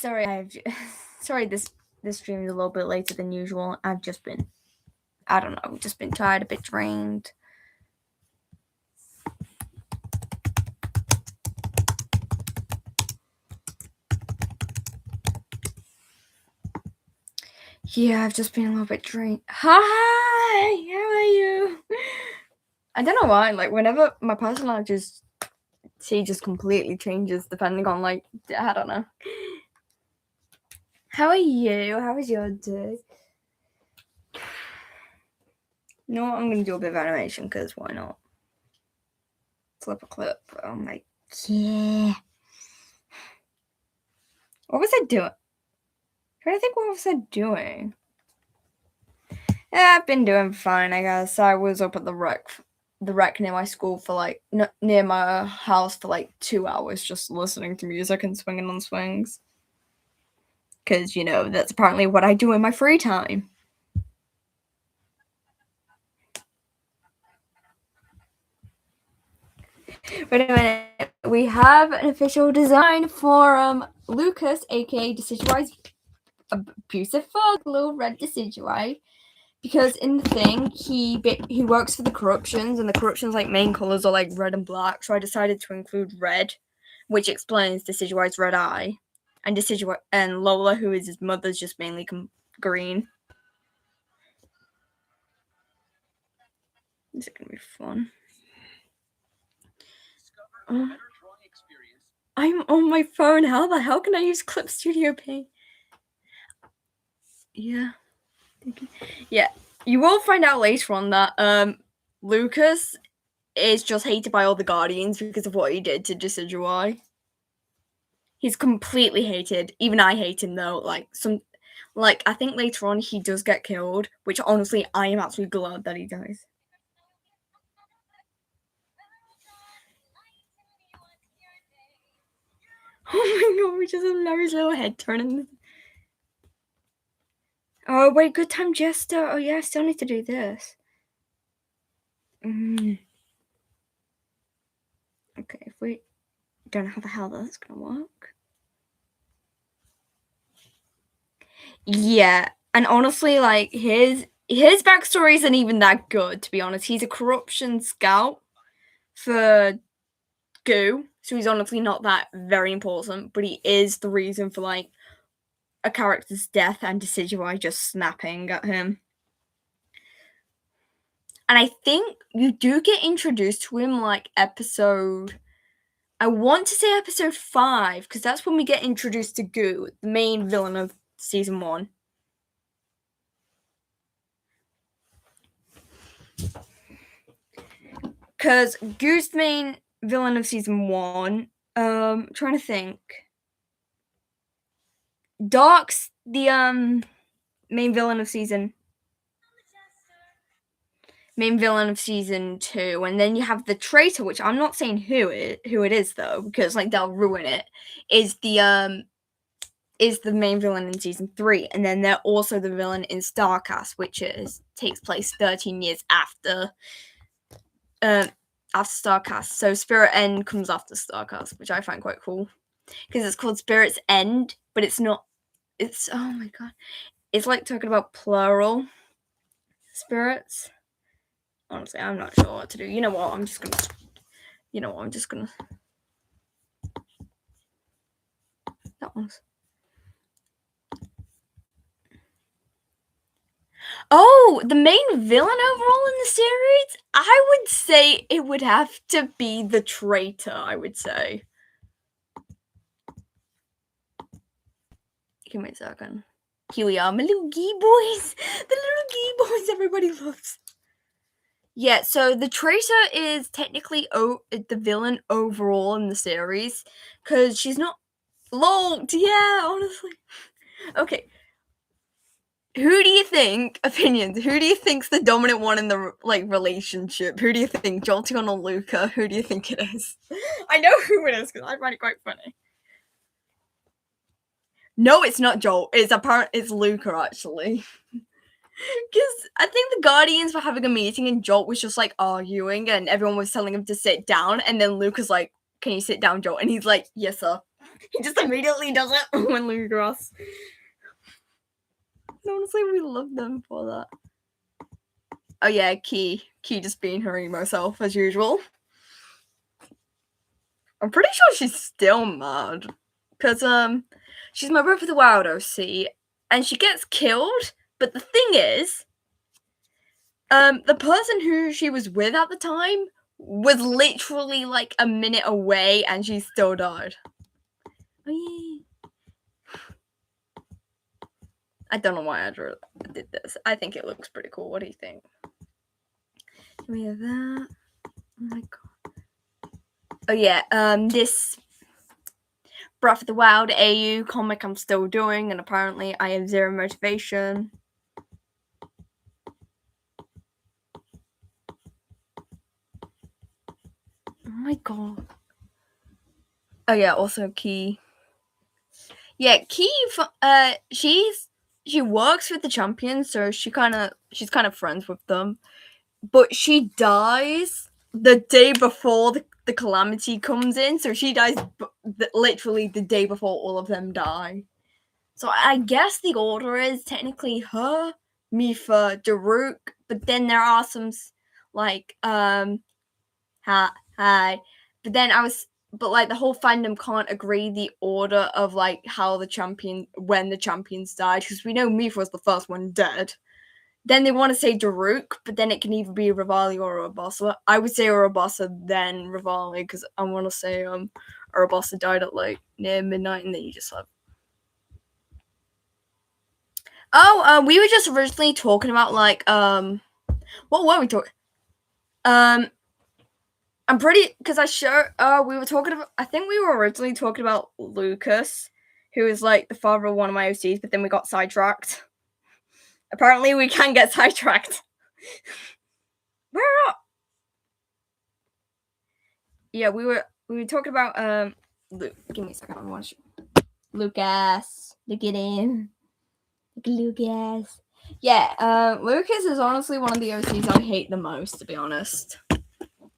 Sorry, this stream is a little bit later than usual. I've just been, I don't know, just been tired, a bit drained. Yeah, I've just been a little bit drained. Hi, how are you? I don't know why, like, whenever my personality just completely changes depending on, like, I don't know. How are you? How was your day? You know what? I'm gonna do a bit of animation because why not? Flip a clip. Oh my, yeah. What was I doing? I think what was I doing? Yeah, I've been doing fine, I guess. I was up at the rec near my school for like near my house for like 2 hours, just listening to music and swinging on swings. Because that's apparently what I do in my free time. Wait a minute. We have an official design for Lucas, aka Decidueye's abusive fuck, little red Decidueye. Because in the thing, he works for the corruptions, and the corruptions' like main colors are like red and black. So I decided to include red, which explains Decidueye's red eye, and Decidueye and Lola, who is his mother, is just mainly green. This is gonna be fun. I'm on my phone. How the hell can I use Clip Studio Paint? Yeah. Yeah. You will find out later on that Lucas is just hated by all the Guardians because of what he did to Decidueye. He's completely hated. Even I hate him though. I think later on he does get killed, which honestly I am actually glad that he dies. Oh my god, we just have Larry's little head turning. Oh wait, good time Jester. Oh yeah, I still need to do this. Okay, if we don't know how the hell that's gonna work. Yeah, and honestly, like his backstory isn't even that good, to be honest. He's a corruption scout for Goo, so he's honestly not that very important, but he is the reason for like a character's death and Decidueye just snapping at him. And I think you do get introduced to him like episode, I want to say episode 5, because that's when we get introduced to Goo, the main villain of season 1. Because Goo's the main villain of season 1. Trying to think. Dark's the main villain of season 2, and then you have the traitor, which I'm not saying who it is though, because like they'll ruin it. Is the main villain in season 3, and then they're also the villain in Starcast, which takes place 13 years after Starcast. So Spirit End comes after Starcast, which I find quite cool because it's called Spirit's End, but it's not. It's oh my god, it's like talking about plural spirits. Honestly, I'm not sure what to do. You know what? I'm just gonna. That one's. Oh, the main villain overall in the series? I would say it would have to be the traitor, I would say. Give me a second. Here we are, my little gee boys. The little gee boys everybody loves. Yeah, so the traitor is technically the villain overall in the series, because she's not... LOL, yeah, honestly. Okay. Who do you think, opinions, who do you think's the dominant one in the, like, relationship? Who do you think, Jolteon or Luca? Who do you think it is? I know who it is, because I find it quite funny. No, it's not Jolt. It's Luca, actually. Because I think the Guardians were having a meeting and Jolt was just, like, arguing and everyone was telling him to sit down, and then Luca's like, can you sit down, Jolt? And he's like, yes, sir. He just immediately does it when Lugrass. Honestly, we love them for that. Oh yeah, Key just being her emo self as usual. I'm pretty sure she's still mad. Because, she's my Breath of the Wild OC, and she gets killed, but the thing is, the person who she was with at the time was literally, like, a minute away, and she still died. Oh, yeah. I don't know why I did this. I think it looks pretty cool. What do you think? We have that. Oh my god. Oh yeah, this Breath of the Wild AU comic I'm still doing, and apparently I have zero motivation. Oh my god. Oh yeah, also Key. Yeah, Key. She works with the champions, so she's kind of friends with them. But she dies the day before the calamity comes in, so she dies literally the day before all of them die. So I guess the order is technically her, Mipha, Daruk, but then there are some like hi. But then like the whole fandom can't agree the order of like how when the champions died, because we know Mipha was the first one dead. Then they want to say Daruk, but then it can either be Revali or Urbosa. I would say Urbosa, then Revali, because I want to say Urbosa died at like near midnight, and then you just have. Oh, we were just originally talking about like what were we talking? I'm pretty because we were talking about. I think we were originally talking about Lucas, who is like the father of one of my OCs, but then we got sidetracked. Apparently, we can get sidetracked. Where are? Yeah, we were talking about Luke. Give me a second. I want to show. Lucas. Look at him. Look at Lucas. Yeah, Lucas is honestly one of the OCs I hate the most, to be honest.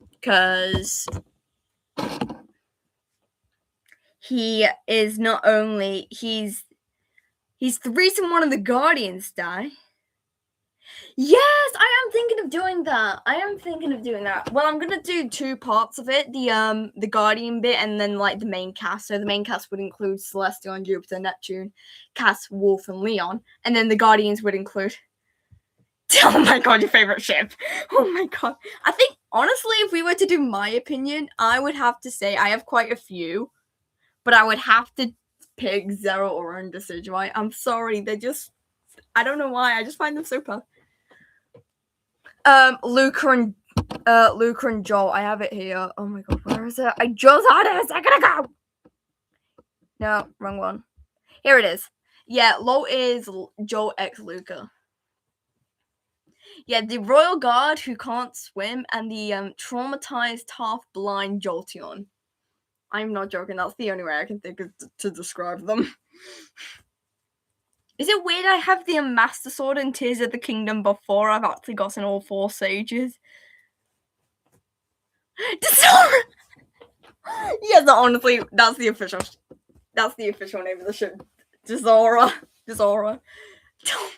Because he is not only he's the reason one of the Guardians die. Yes, I am thinking of doing that. Well, I'm gonna do 2 parts of it: the Guardian bit, and then like the main cast. So the main cast would include Celestial and Jupiter, Neptune, Cass, Wolf, and Leon, and then the Guardians would include. Oh my god, your favorite ship! Oh my god, I think honestly, if we were to do my opinion, I would have to say I have quite a few, but I would have to pick Zero or Decidueye. I'm sorry, they're just. I don't know why. I just find them so fun. Luca and Joel. I have it here. Oh my god, where is it? I just had it a second ago. No, wrong one. Here it is. Yeah, Lo is Joel x Luca. Yeah, the Royal Guard who can't swim, and the traumatized, half-blind Jolteon. I'm not joking. That's the only way I can think of to describe them. Is it weird I have the Master Sword and Tears of the Kingdom before I've actually gotten all 4 sages? Desora! Yeah, honestly, that's the official name of the ship. Desora. Oh my god.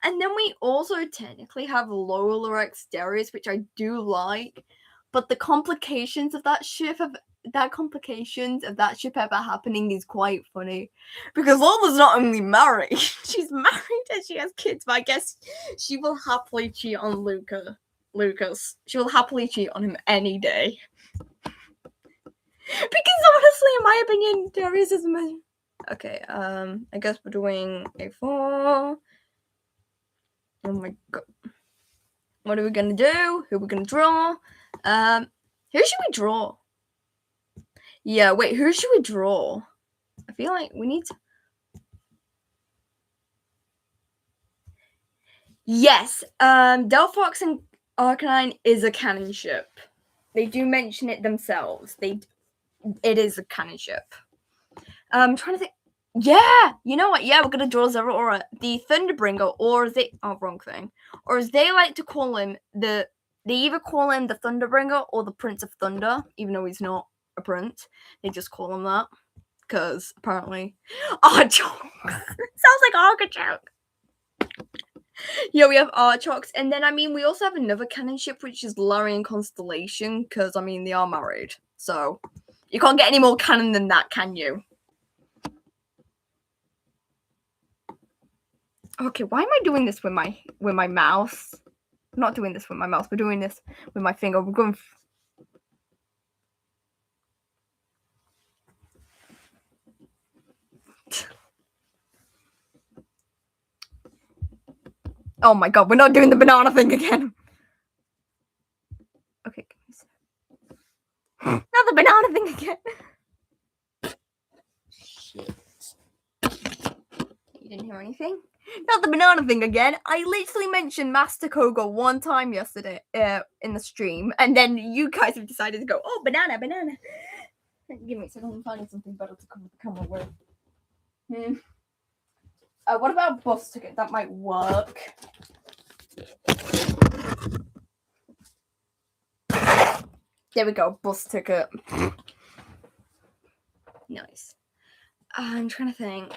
And then we also technically have Lola Exteriors, which I do like, but the complications of that ship ever happening is quite funny, because Lola's not only married, she's married and she has kids, but I guess she will happily cheat on Lucas. She will happily cheat on him any day. Because honestly, in my opinion, Darius is amazing. Okay, I guess we're doing a 4. Oh my god. What are we gonna do? Who are we gonna draw? Who should we draw? Yeah, wait, who should we draw? I feel like we need to. Yes, Delphox and Arcanine is a canon ship. They do mention it themselves. It is a canon ship. I'm trying to think. Yeah, you know what? Yeah, we're gonna draw Zeraora, the Thunderbringer, or as they wrong thing, or as they like to call him, they either call him the Thunderbringer or the Prince of Thunder, even though he's not. a prince. They just call them that because apparently Archox sounds like Archichoke. Yeah, we have Archox, and then I mean we also have another canon ship which is Larian Constellation because I mean they are married, so you can't get any more canon than that, can you? Okay, why am I doing this with my mouse? I'm not doing this with my mouse. We're doing this with my finger. We're going. Oh my god, we're not doing the banana thing again. Okay. Not the banana thing again. Shit. You didn't hear anything? Not the banana thing again. I literally mentioned Master Koga one time yesterday in the stream, and then you guys have decided to go, oh, banana. Give me a second, I'm finding something better to cover the camera with. What about bus ticket? That might work. There we go, bus ticket. Nice. I'm trying to think.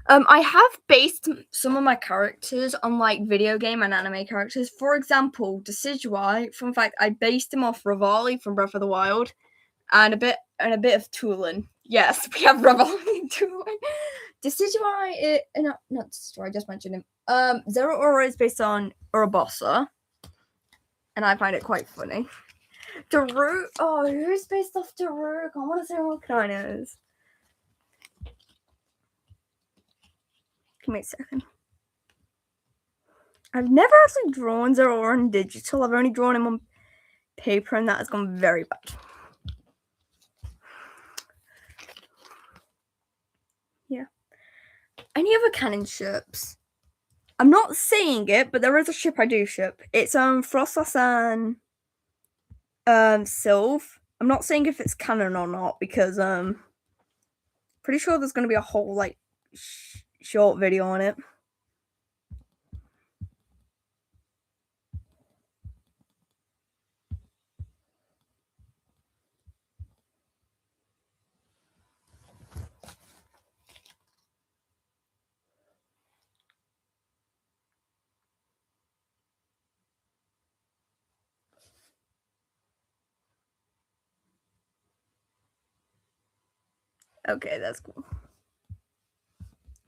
I have based some of my characters on like video game and anime characters. For example, Decidueye. Fun fact: I based him off Revali from Breath of the Wild, and a bit of Tulin. Yes, we have Revali and Tulin. Decidueye, not Decidueye. I just mentioned him. Zeraora is based on Urabosa, and I find it quite funny. Daruk. Oh, who's based off Daruk? I want to say what kind is. Give me a second. I've never actually drawn Zeraora on digital. I've only drawn him on paper, and that has gone very bad. Yeah. Any other canon ships? I'm not saying it, but there is a ship I do ship. It's Frostlass and Sylve. I'm not saying if it's canon or not because pretty sure there's gonna be a whole like short video on it. Okay, that's cool.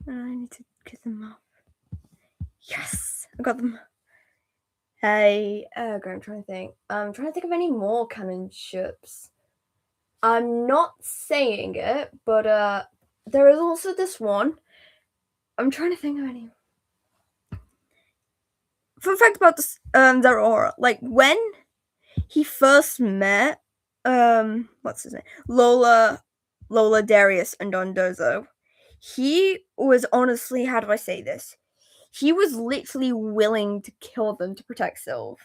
I need to get them up. Yes, I got them. Hey, I'm trying to think. I'm trying to think of any more canon ships. I'm not saying it, but there is also this one. I'm trying to think of any. Fun fact about this Zeraora, like when he first met what's his name? Lola, Darius, and Dondozo, he was honestly, how do I say this? He was literally willing to kill them to protect Sylve.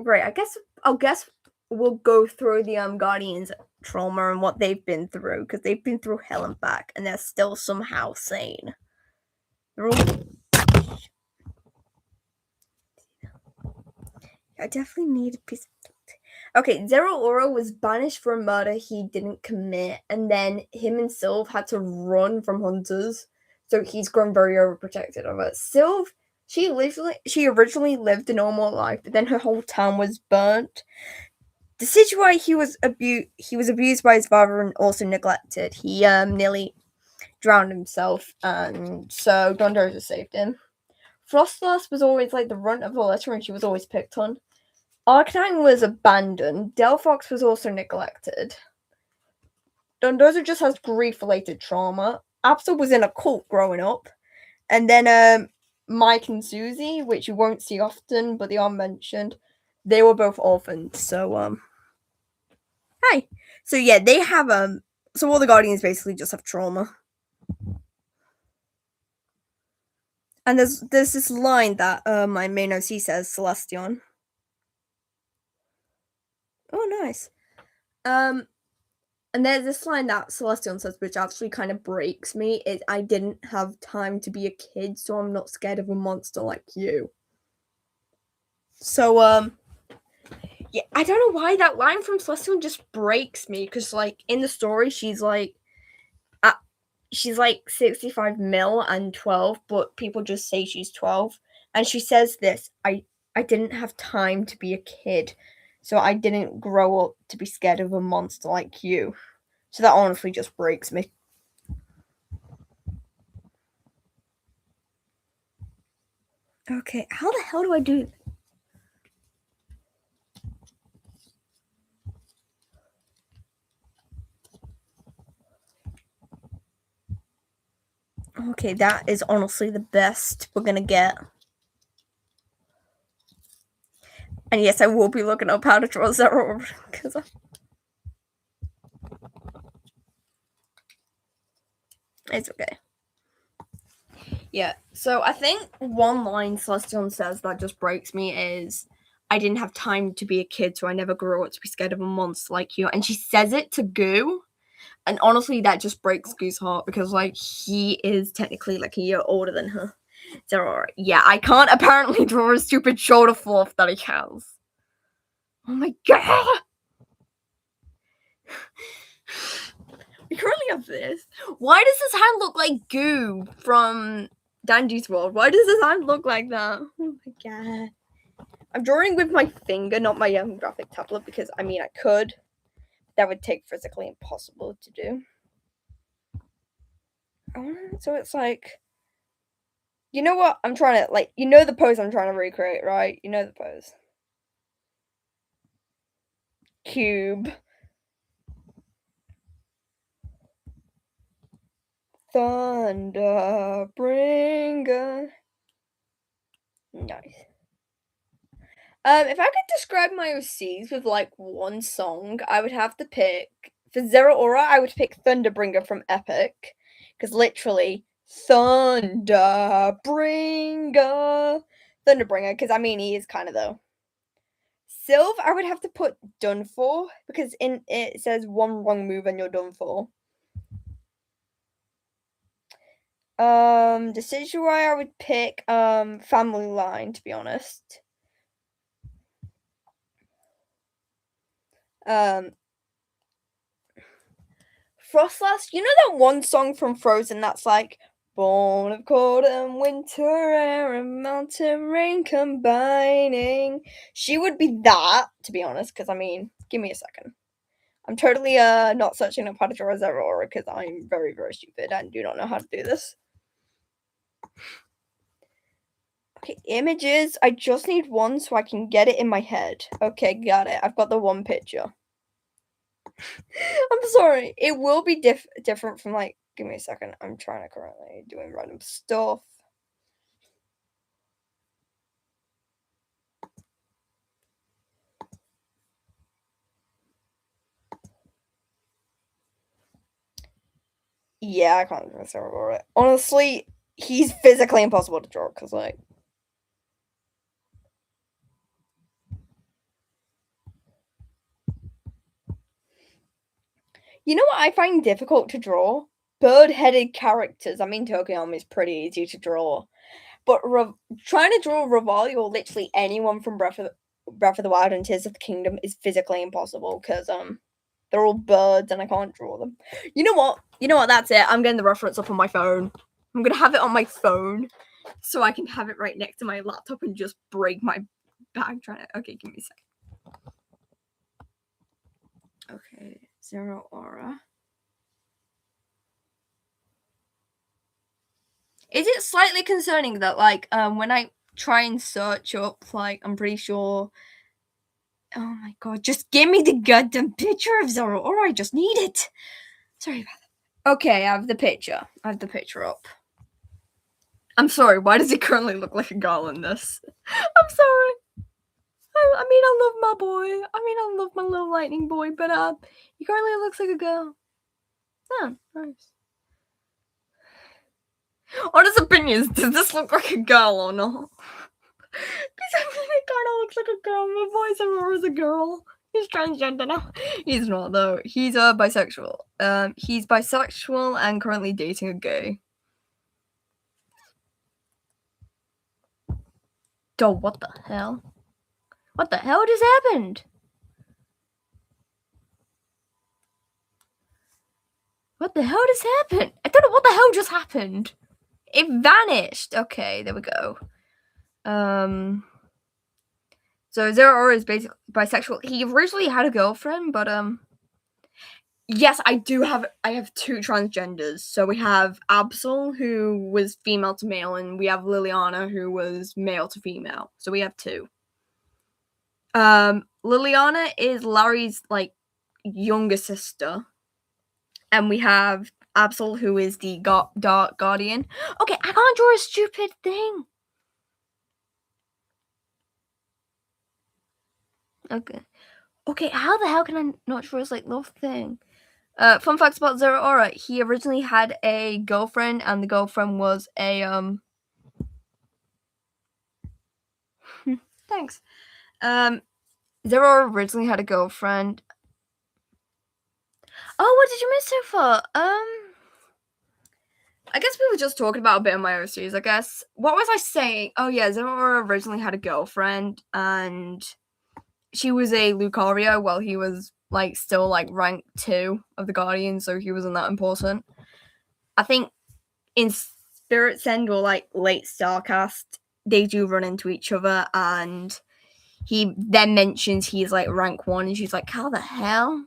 Great. I'll guess we'll go through the Guardians trauma and what they've been through, because they've been through hell and back, and they're still somehow sane. They're all... I definitely need a piece of... Okay, Zeraora was banished for a murder he didn't commit, and then him and Sylve had to run from hunters, so he's grown very overprotected of it. Sylve, she originally lived a normal life, but then her whole town was burnt. Decidueye, he was abused by his father and also neglected. He nearly drowned himself, and so Dondozo saved him. Frostlass was always like the runt of the litter, and she was always picked on. Arcanine was abandoned. Delphox was also neglected. Dondozo just has grief-related trauma. Absol was in a cult growing up. And then Mike and Susie, which you won't see often, but they are mentioned, they were both orphaned. So, hi. So, yeah, they have, so all the Guardians basically just have trauma. And there's this line that my main OC says, Celestion. Oh, nice. And there's this line that Celestion says, which actually kind of breaks me. I didn't have time to be a kid, so I'm not scared of a monster like you. So yeah, I don't know why that line from Celestial just breaks me, because like in the story she's like 65 mil and 12, but people just say she's 12. And she says this, I didn't have time to be a kid, so I didn't grow up to be scared of a monster like you. So that honestly just breaks me. Okay, how the hell do I do? Okay, that is honestly the best we're gonna get. And yes, I will be looking up how to draw Zero because it's okay. Yeah, so I think one line Celestion says that just breaks me is, I didn't have time to be a kid, so I never grew up to be scared of a monster like you. And she says it to Goo. And honestly, that just breaks Goo's heart, because, like, he is technically, like, a year older than her. So, yeah, I can't apparently draw a stupid shoulder fluff that he has. Oh my god! We currently have this. Why does this hand look like Goo from Dandy's World? Why does this hand look like that? Oh my god. I'm drawing with my finger, not my graphic tablet, because, I mean, I could. That would take physically impossible to do. So it's like, you know what? I'm trying to, like, you know the pose I'm trying to recreate, right? You know the pose. Cube. Thunder bringer. Nice. If I could describe my OCs with like one song, I would have to pick, for Zeraora, I would pick Thunderbringer from Epic, because literally Thunderbringer, because I mean he is kind of though. Sylve, I would have to put Done For, because in it says one wrong move and you're done for. Decidueye, I would pick Family Line, to be honest. Froslass, you know that one song from Frozen that's like, born of cold and winter air and mountain rain combining. She would be that, to be honest, because I mean, give me a second. I'm totally not searching up how to draw a Zeraora, because I'm very, very stupid and do not know how to do this. Okay, images. I just need one so I can get it in my head. Okay, got it. I've got the one picture. I'm sorry. It will be different from, like, give me a second. I'm trying to currently doing random stuff. Yeah, I can't draw Zeraora. Honestly, he's physically impossible to draw, because, like, you know what I find difficult to draw? Bird-headed characters. I mean, Tokiyama is pretty easy to draw. But trying to draw Revali or literally anyone from Breath of the Wild and Tears of the Kingdom is physically impossible, because they're all birds and I can't draw them. You know what? That's it. I'm getting the reference up on my phone. I'm gonna have it on my phone so I can have it right next to my laptop and just break my back trying to. Okay, give me a second. Okay, Zeraora. Is it slightly concerning that, like, when I try and search up, like, I'm pretty sure. Oh my god, just give me the goddamn picture of Zeraora. I just need it. Sorry about that. Okay, I have the picture. Up. I'm sorry, why does he currently look like a girl in this? I'm sorry. I mean, I love my boy. I love my little lightning boy, but he currently looks like a girl. Oh, nice. Honest opinions, does this look like a girl or not? Because I mean, it kind of looks like a girl. My voice is a girl. He's transgender now. He's not though. He's bisexual. He's bisexual and currently dating a gay. Duh, what the hell? What the hell just happened? What the hell just happened? I don't know what the hell just happened. It vanished. Okay, there we go. So Zero is basically bisexual. He originally had a girlfriend, but yes, I have two transgenders. So we have Absol, who was female to male, and we have Liliana, who was male to female. So we have two. Liliana is Larry's like younger sister, and we have Absol, who is the Dark Guardian. Okay, I can't draw a stupid thing. Okay, how the hell can I not draw his like love thing? Fun facts about Zeraora: he originally had a girlfriend, and the girlfriend was a Thanks. Zeraora originally had a girlfriend. Oh, what did you miss so far? I guess we were just talking about a bit of my OCs, I guess. What was I saying? Oh yeah, Zeraora originally had a girlfriend, and she was a Lucario while he was like still like rank 2 of the Guardians, so he wasn't that important. I think in Spirit's End or like late Starcast, they do run into each other, and he then mentions he's like rank 1, and she's like, how the hell?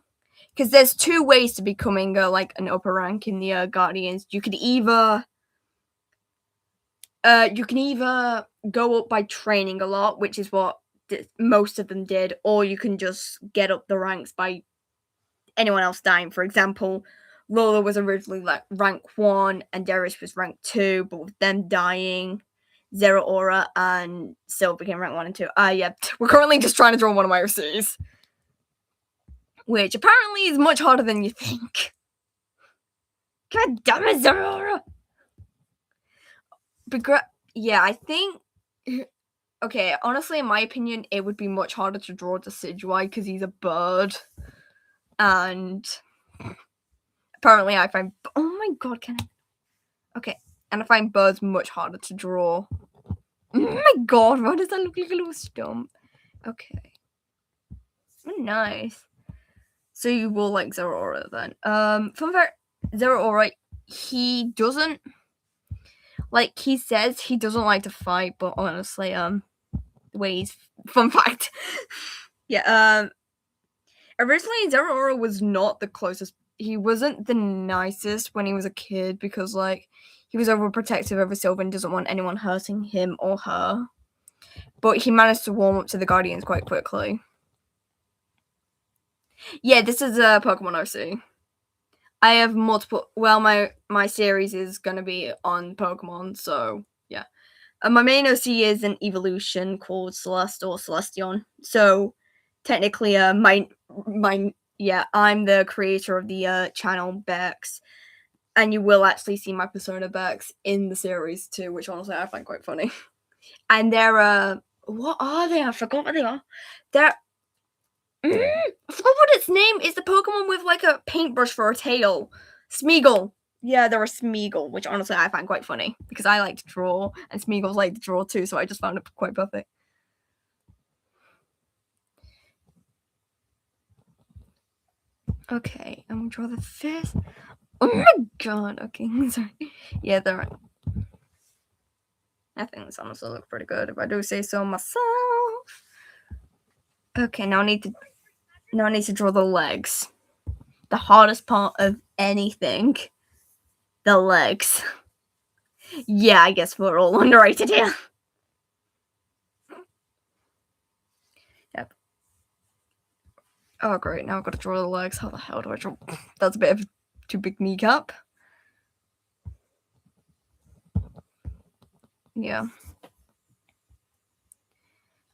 Because there's two ways to becoming like an upper rank in the Guardians. You can either go up by training a lot, which is what most of them did, or you can just get up the ranks by anyone else dying. For example, Lola was originally like rank 1 and Darius was rank 2, but with them dying, Zeraora and Sylve became rank 1 and 2. Yeah, we're currently just trying to draw one of my OCs, which apparently is much harder than you think. God damn it, Zeraora! Yeah, I think. Okay, honestly, in my opinion, it would be much harder to draw Decidueye because he's a bird. And apparently I find. Oh my god, can I? Okay, and I find birds much harder to draw. Oh my god, why does that look like a little stump? Okay. Oh, nice. So you will like Zeraora then. Fun fact, Zeraora, he doesn't. Like, he says he doesn't like to fight, but honestly, the way he's. Fun fact. Yeah, originally Zeraora was not the closest. He wasn't the nicest when he was a kid because, like, he was overprotective over Sylve and doesn't want anyone hurting him or her. But he managed to warm up to the Guardians quite quickly. Yeah, this is a Pokemon OC. I have multiple. Well, my series is gonna be on Pokemon, so yeah. My main OC is an evolution called Celeste or Celestion. So technically, my I'm the creator of the channel Bex, and you will actually see my persona Bex in the series too, which honestly I find quite funny. And they're what are they? I forgot what they are. They're I forgot what its name is. The Pokemon with like a paintbrush for a tail. Smeagol. Yeah, they're a Smeagol, which honestly I find quite funny because I like to draw and Smeagols like to draw too, so I just found it quite perfect. Okay, I'm gonna draw the fist. Oh my god, okay, sorry. Yeah, they're right. I think this honestly looks pretty good if I do say so myself. Okay, now I need to draw the legs. The hardest part of anything. The legs. Yeah, I guess we're all underrated here. Yep. Oh, great. Now I've got to draw the legs. How the hell do I draw? That's a bit of too big kneecap. Yeah.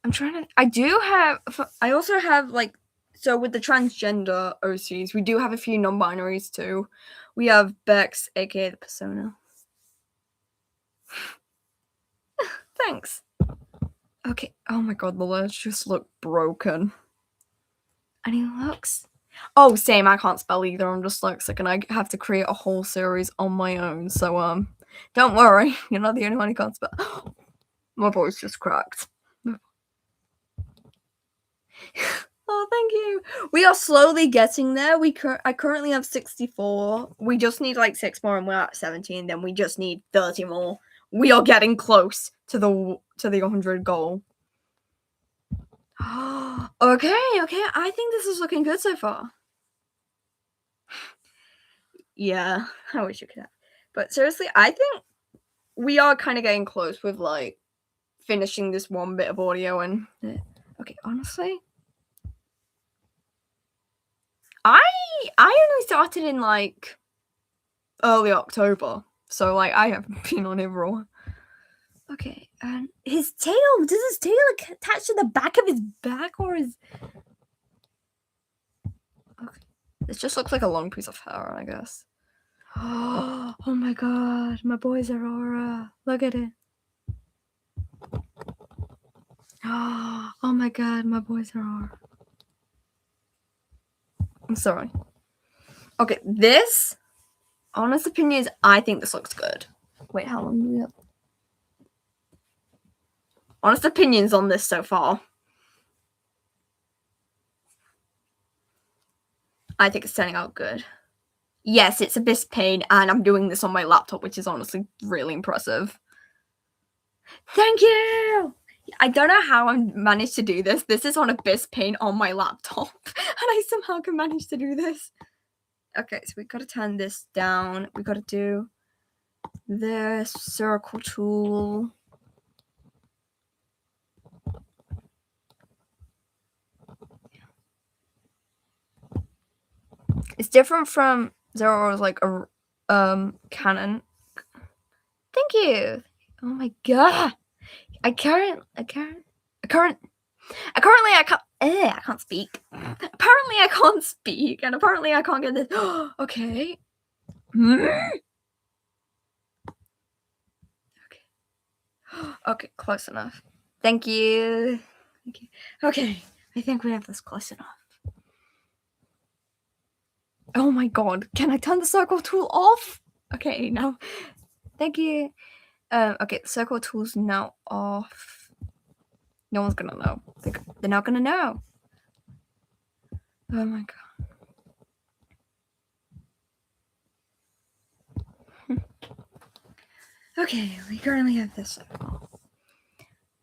I'm trying to. I also have, like, so with the transgender OCs, we do have a few non binaries too. We have Bex, aka the persona. Thanks. Okay. Oh my god, the legs just look broken. And he looks. Oh, same. I can't spell either. I'm dyslexic, and I have to create a whole series on my own. So don't worry. You're not the only one who can't spell. My voice just cracked. Oh, thank you. We are slowly getting there. I currently have 64. We just need like 6 more and we're at 17. Then we just need 30 more. We are getting close to the 100 goal. Okay. I think this is looking good so far. Yeah, I wish you could have. But seriously, I think we are kind of getting close with like finishing this one bit of audio and okay, honestly, I only started in like early October, so like I haven't been on it for a while. Okay, and his tail, does his tail attach to the back of his back or is okay. This just looks like a long piece of hair, I guess. Oh my god, my boy's Aurora. Look at it. Oh my god, my boy's Aurora. I'm sorry. Okay, this, honest opinion is I think this looks good. Wait, how long do we have? Honest opinions on this so far. I think it's turning out good. Yes, it's Abyss Paint, and I'm doing this on my laptop, which is honestly really impressive. Thank you! I don't know how I managed to do this. This is on Abyss Paint on my laptop, and I somehow can manage to do this. Okay, so we gotta turn this down. We gotta do this circle tool. It's different from Zoro's like a Canon. Thank you. Oh my god. I can't speak. Apparently I can't speak, and apparently I can't get this. Okay. Okay, close enough. Thank you. Okay, I think we have this close enough. Oh my god, can I turn the circle tool off? Okay, now. Thank you. Okay, the circle tool's now off. No one's gonna know. They're not gonna know. Oh my god. Okay, we currently have this circle.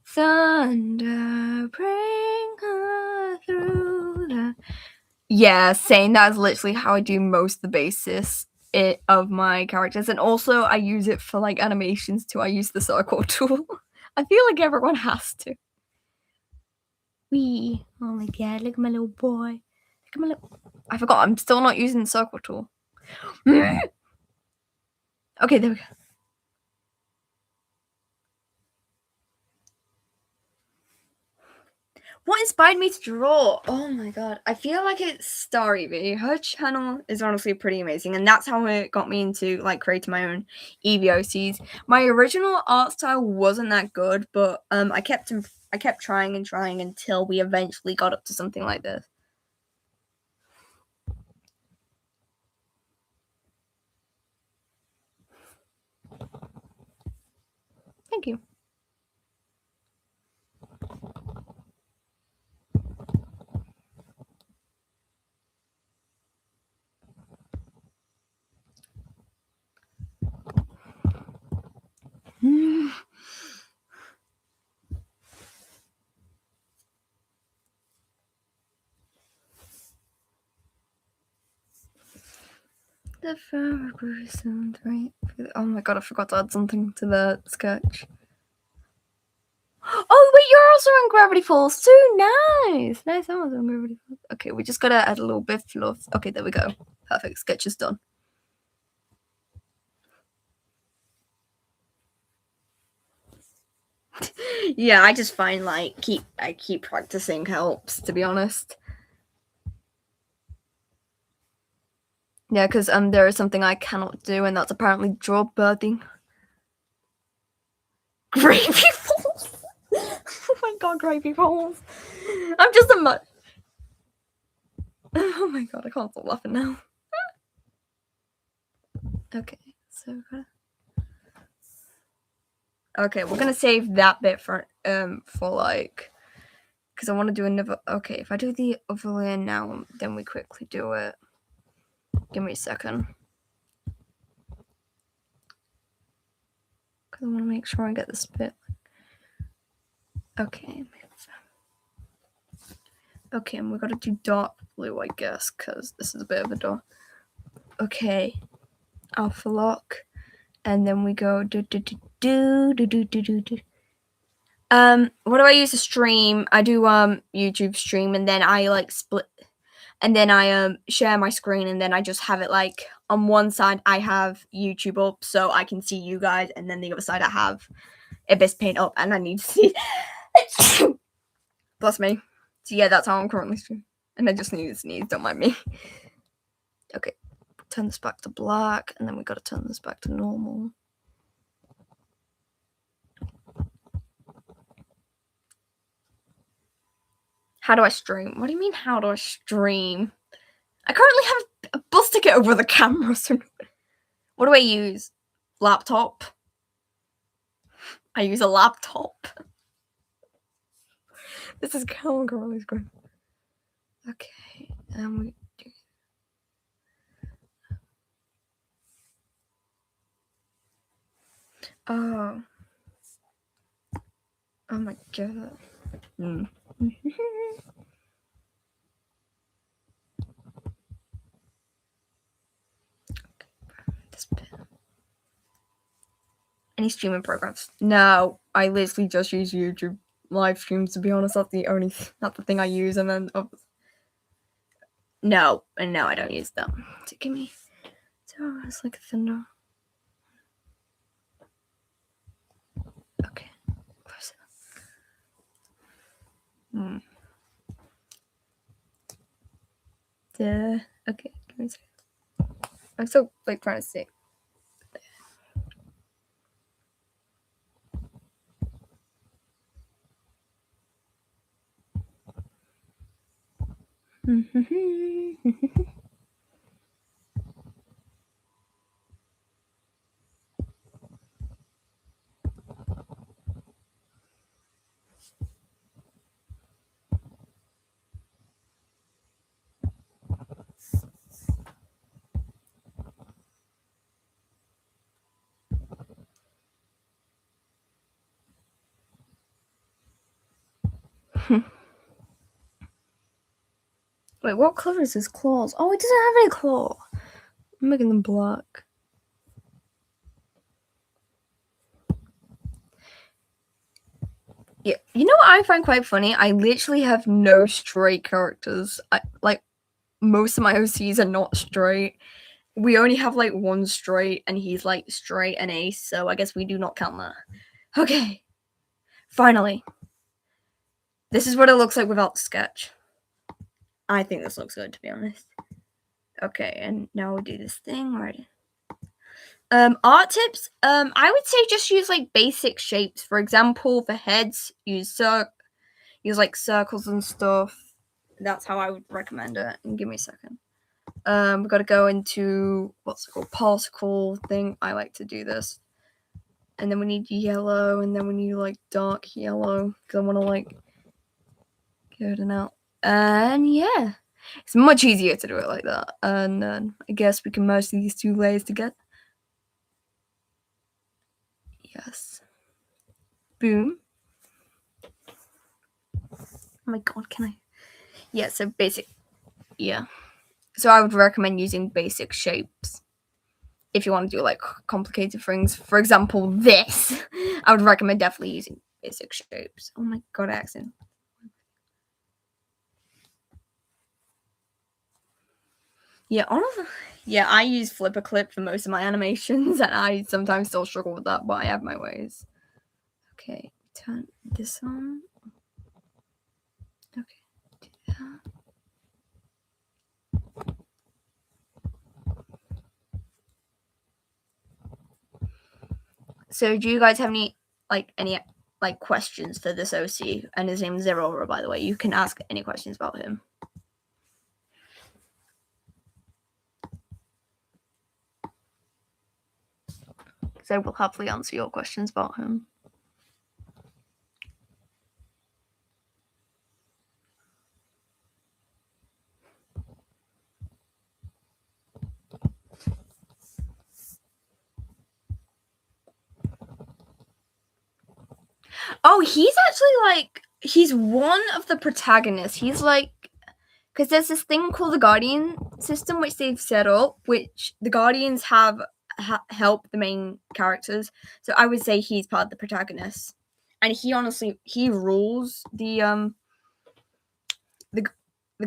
Thunder, bring her through the... Yeah, saying that is literally how I do most of the basis of my characters, and also I use it for like animations too. I use the circle tool. I feel like everyone has to. Wee. Oh my god, look at my little boy. Look at my little... I forgot, I'm still not using the circle tool. Okay, there we go. What inspired me to draw? Oh my god. I feel like it's Starry V. Her channel is honestly pretty amazing, and that's how it got me into like creating my own EVOCs. My original art style wasn't that good, but I kept trying and trying until we eventually got up to something like this. Thank you. The flower grew soon, right? Oh my god, I forgot to add something to the sketch. Oh wait, you're also on Gravity Falls too. Nice. I was on Gravity Falls. Okay, we just gotta add a little bit of fluff. Okay, there we go. Perfect. Sketch is done. Yeah, I just find like I keep practicing helps, to be honest. Yeah, because there is something I cannot do, and that's apparently draw birding. Gravy Falls. Oh my god, Gravy Falls. I'm just a mutt. Oh my god, I can't stop laughing now. Okay, so okay, we're gonna save that bit for like because I want to do another. Okay, if I do the other layer now, then we quickly do it. Give me a second. Because I want to make sure I get this bit. Okay. Okay, and we've got to do dark blue, I guess, because this is a bit of a dark. Okay. Alpha lock. And then we go do. What do I use to stream? I do YouTube stream, and then I like split, and then I share my screen, and then I just have it like on one side I have YouTube up so I can see you guys, and then the other side I have Abyss Paint up, and I need to see. Bless me. So yeah, that's how I'm currently streaming, and I just need to sneeze. Don't mind me. Okay, turn this back to black, and then we gotta turn this back to normal. How do I stream? What do you mean, how do I stream? I currently have a bus ticket over the camera, so what do I use? Laptop? I use a laptop. This is how I'm currently screen. Okay, and we do. Oh. Oh my god. This bit. Any streaming programs? No, I literally just use YouTube live streams. To be honest, that's the thing I use. And then no, I don't use them. So give me. So it's like a thunder. Okay, close enough. Okay, give me a second. I'm still like trying to see. Wait, what color is his claws? Oh, it doesn't have any claw. I'm making them black. Yeah, you know what I find quite funny? I literally have no straight characters. Like most of my OCs are not straight. We only have like one straight, and he's like straight and ace, so I guess we do not count that. Okay, finally. This is what it looks like without the sketch. I think this looks good, to be honest. Okay, and now we do this thing, right? Art tips. I would say just use like basic shapes. For example, for heads, use like circles and stuff. That's how I would recommend it. And give me a second. We've got to go into what's it called, particle thing. I like to do this, and then we need yellow, and then we need like dark yellow because I want to like get it out. And yeah, it's much easier to do it like that. And then I guess we can merge these two layers together. Yes. Boom. Oh my god, can I? Yeah, so basic. Yeah. So I would recommend using basic shapes if you want to do like complicated things. For example, this. I would recommend definitely using basic shapes. Oh my god, accent. Yeah, honestly, yeah, I use Flipper Clip for most of my animations, and I sometimes still struggle with that, but I have my ways. Okay, turn this on. Okay, do that. So, do you guys have any questions for this OC? And his name's Zerora, by the way. You can ask any questions about him. So I will happily answer your questions about him. Oh, he's actually like he's one of the protagonists. He's like because there's this thing called the Guardian system which they've set up, which the Guardians have help the main characters. So I would say he's part of the protagonists, and he honestly he rules the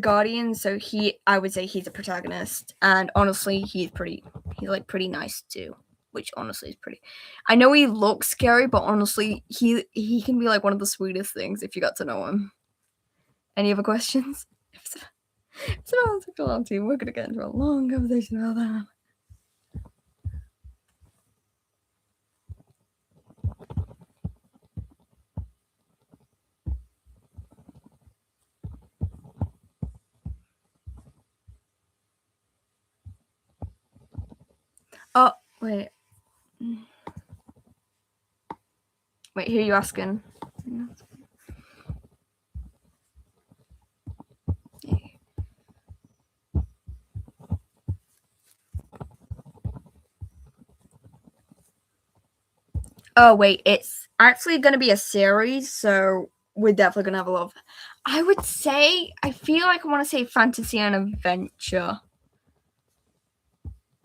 Guardian. So I would say he's a protagonist, and honestly he's like pretty nice too, which honestly is pretty. I know he looks scary, but honestly he can be like one of the sweetest things if you got to know him. Any other questions? So such a long team. We're gonna get into a long conversation about that. Oh wait, who are you asking? Oh wait, it's actually gonna be a series, so we're definitely gonna have a lot of. I would say I feel like I want to say fantasy and adventure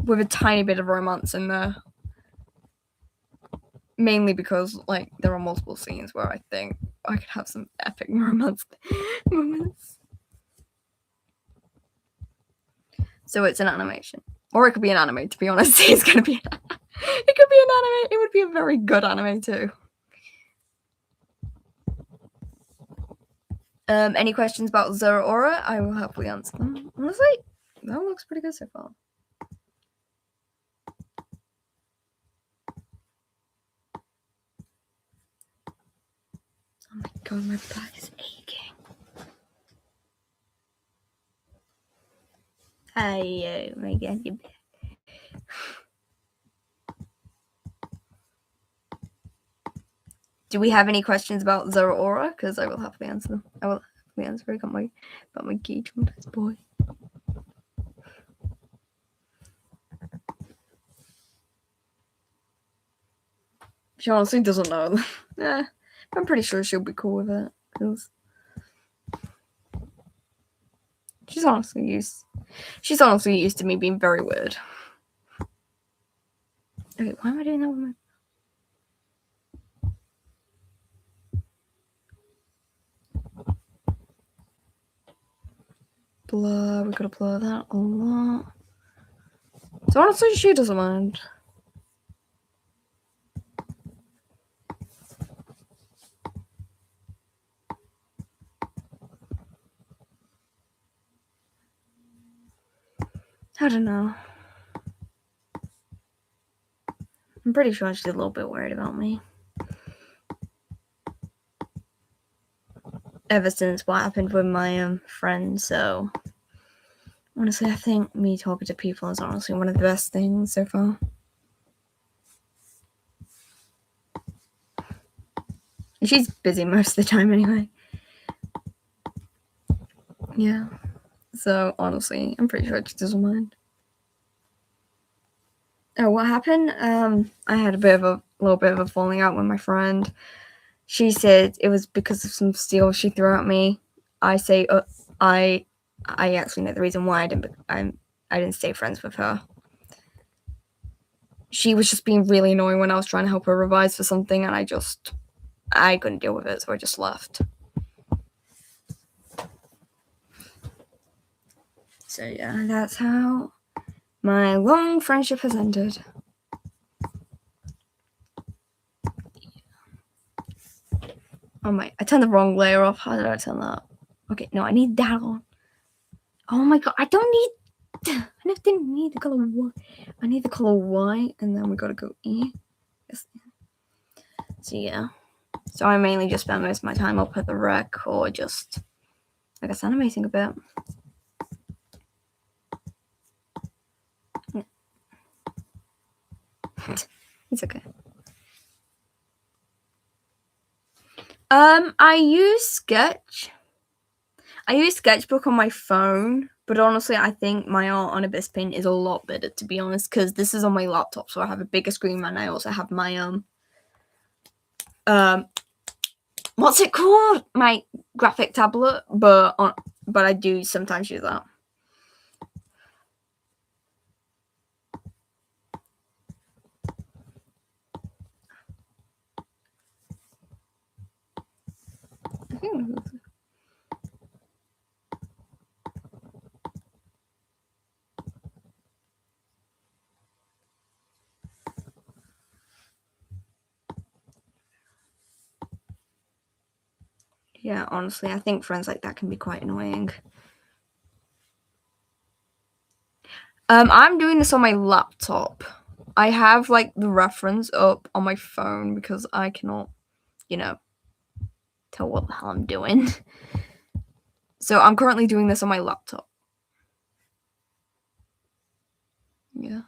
with a tiny bit of romance in there. Mainly because like there are multiple scenes where I think I could have some epic romance moments. So it's an animation, or it could be an anime. To be honest, it's gonna be. It could be an anime. It would be a very good anime too. Any questions about Zeraora? I will happily answer them. Honestly, that looks pretty good so far. Oh my god, my back is aching. Oh my god, your back. Do we have any questions about Zeraora? Because I will happily answer them. I will happily answer. I got my key from this boy. She honestly doesn't know. Yeah, I'm pretty sure she'll be cool with it. Because she's honestly used to me being very weird. Okay, why am I doing that with my... Blur, we gotta blur that a lot. So honestly, she doesn't mind. I don't know. I'm pretty sure she's a little bit worried about me. Ever since what happened with my friend, so honestly, I think me talking to people is honestly one of the best things so far. And she's busy most of the time anyway. Yeah. So honestly, I'm pretty sure she doesn't mind. Oh, what happened? I had a little bit of a falling out with my friend. She said it was because of some steel she threw at me. I say I actually know the reason why I didn't stay friends with her. She was just being really annoying when I was trying to help her revise for something, and I couldn't deal with it, so I just left. So yeah, that's how my long friendship has ended. Oh my, I turned the wrong layer off. How did I turn that? Okay, no, I need that on. Oh my god, I didn't need the color white. I need the color white, and then we gotta go E. So yeah. So I mainly just spend most of my time up at the rec or just, I guess, animating a bit. Yeah. It's okay. I use Sketch. I use Sketchbook on my phone, but honestly, I think my art on Abyss Paint is a lot better, to be honest, because this is on my laptop, so I have a bigger screen, and I also have my what's it called? My graphic tablet, but I do sometimes use that. Yeah, honestly, I think friends like that can be quite annoying. I'm doing this on my laptop. I have like the reference up on my phone because I cannot, tell what the hell I'm doing. So I'm currently doing this on my laptop. Yeah.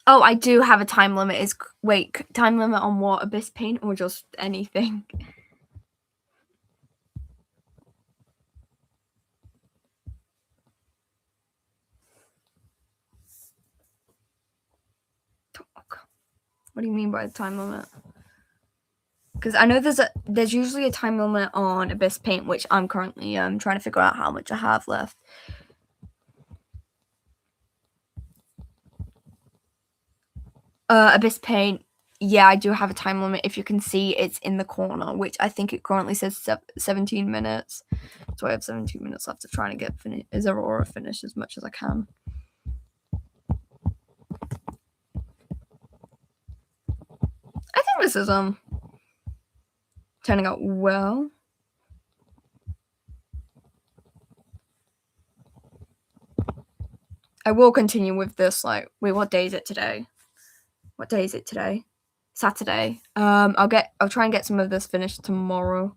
Oh, I do have a time limit. Time limit on what? Abyss Paint or just anything? What do you mean by the time limit? Because I know there's usually a time limit on Abyss Paint, which I'm currently trying to figure out how much I have left. Abyss Paint, yeah, I do have a time limit. If you can see, it's in the corner, which I think it currently says 17 minutes. So I have 17 minutes left to try and get Zeraora finished as much as I can. I think this is turning out well. I will continue with this. Like, wait, what day is it today? What day is it today? Saturday. I'll try and get some of this finished tomorrow.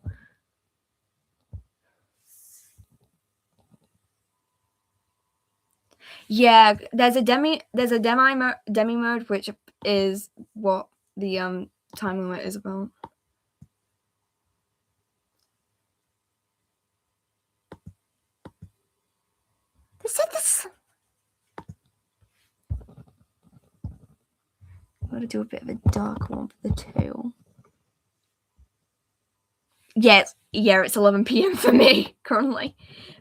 Yeah, there's a demi mode, which is what the time limit is about. They said this. I'm gonna do a bit of a dark one for the tail. Yeah, it's 11 p.m. for me currently.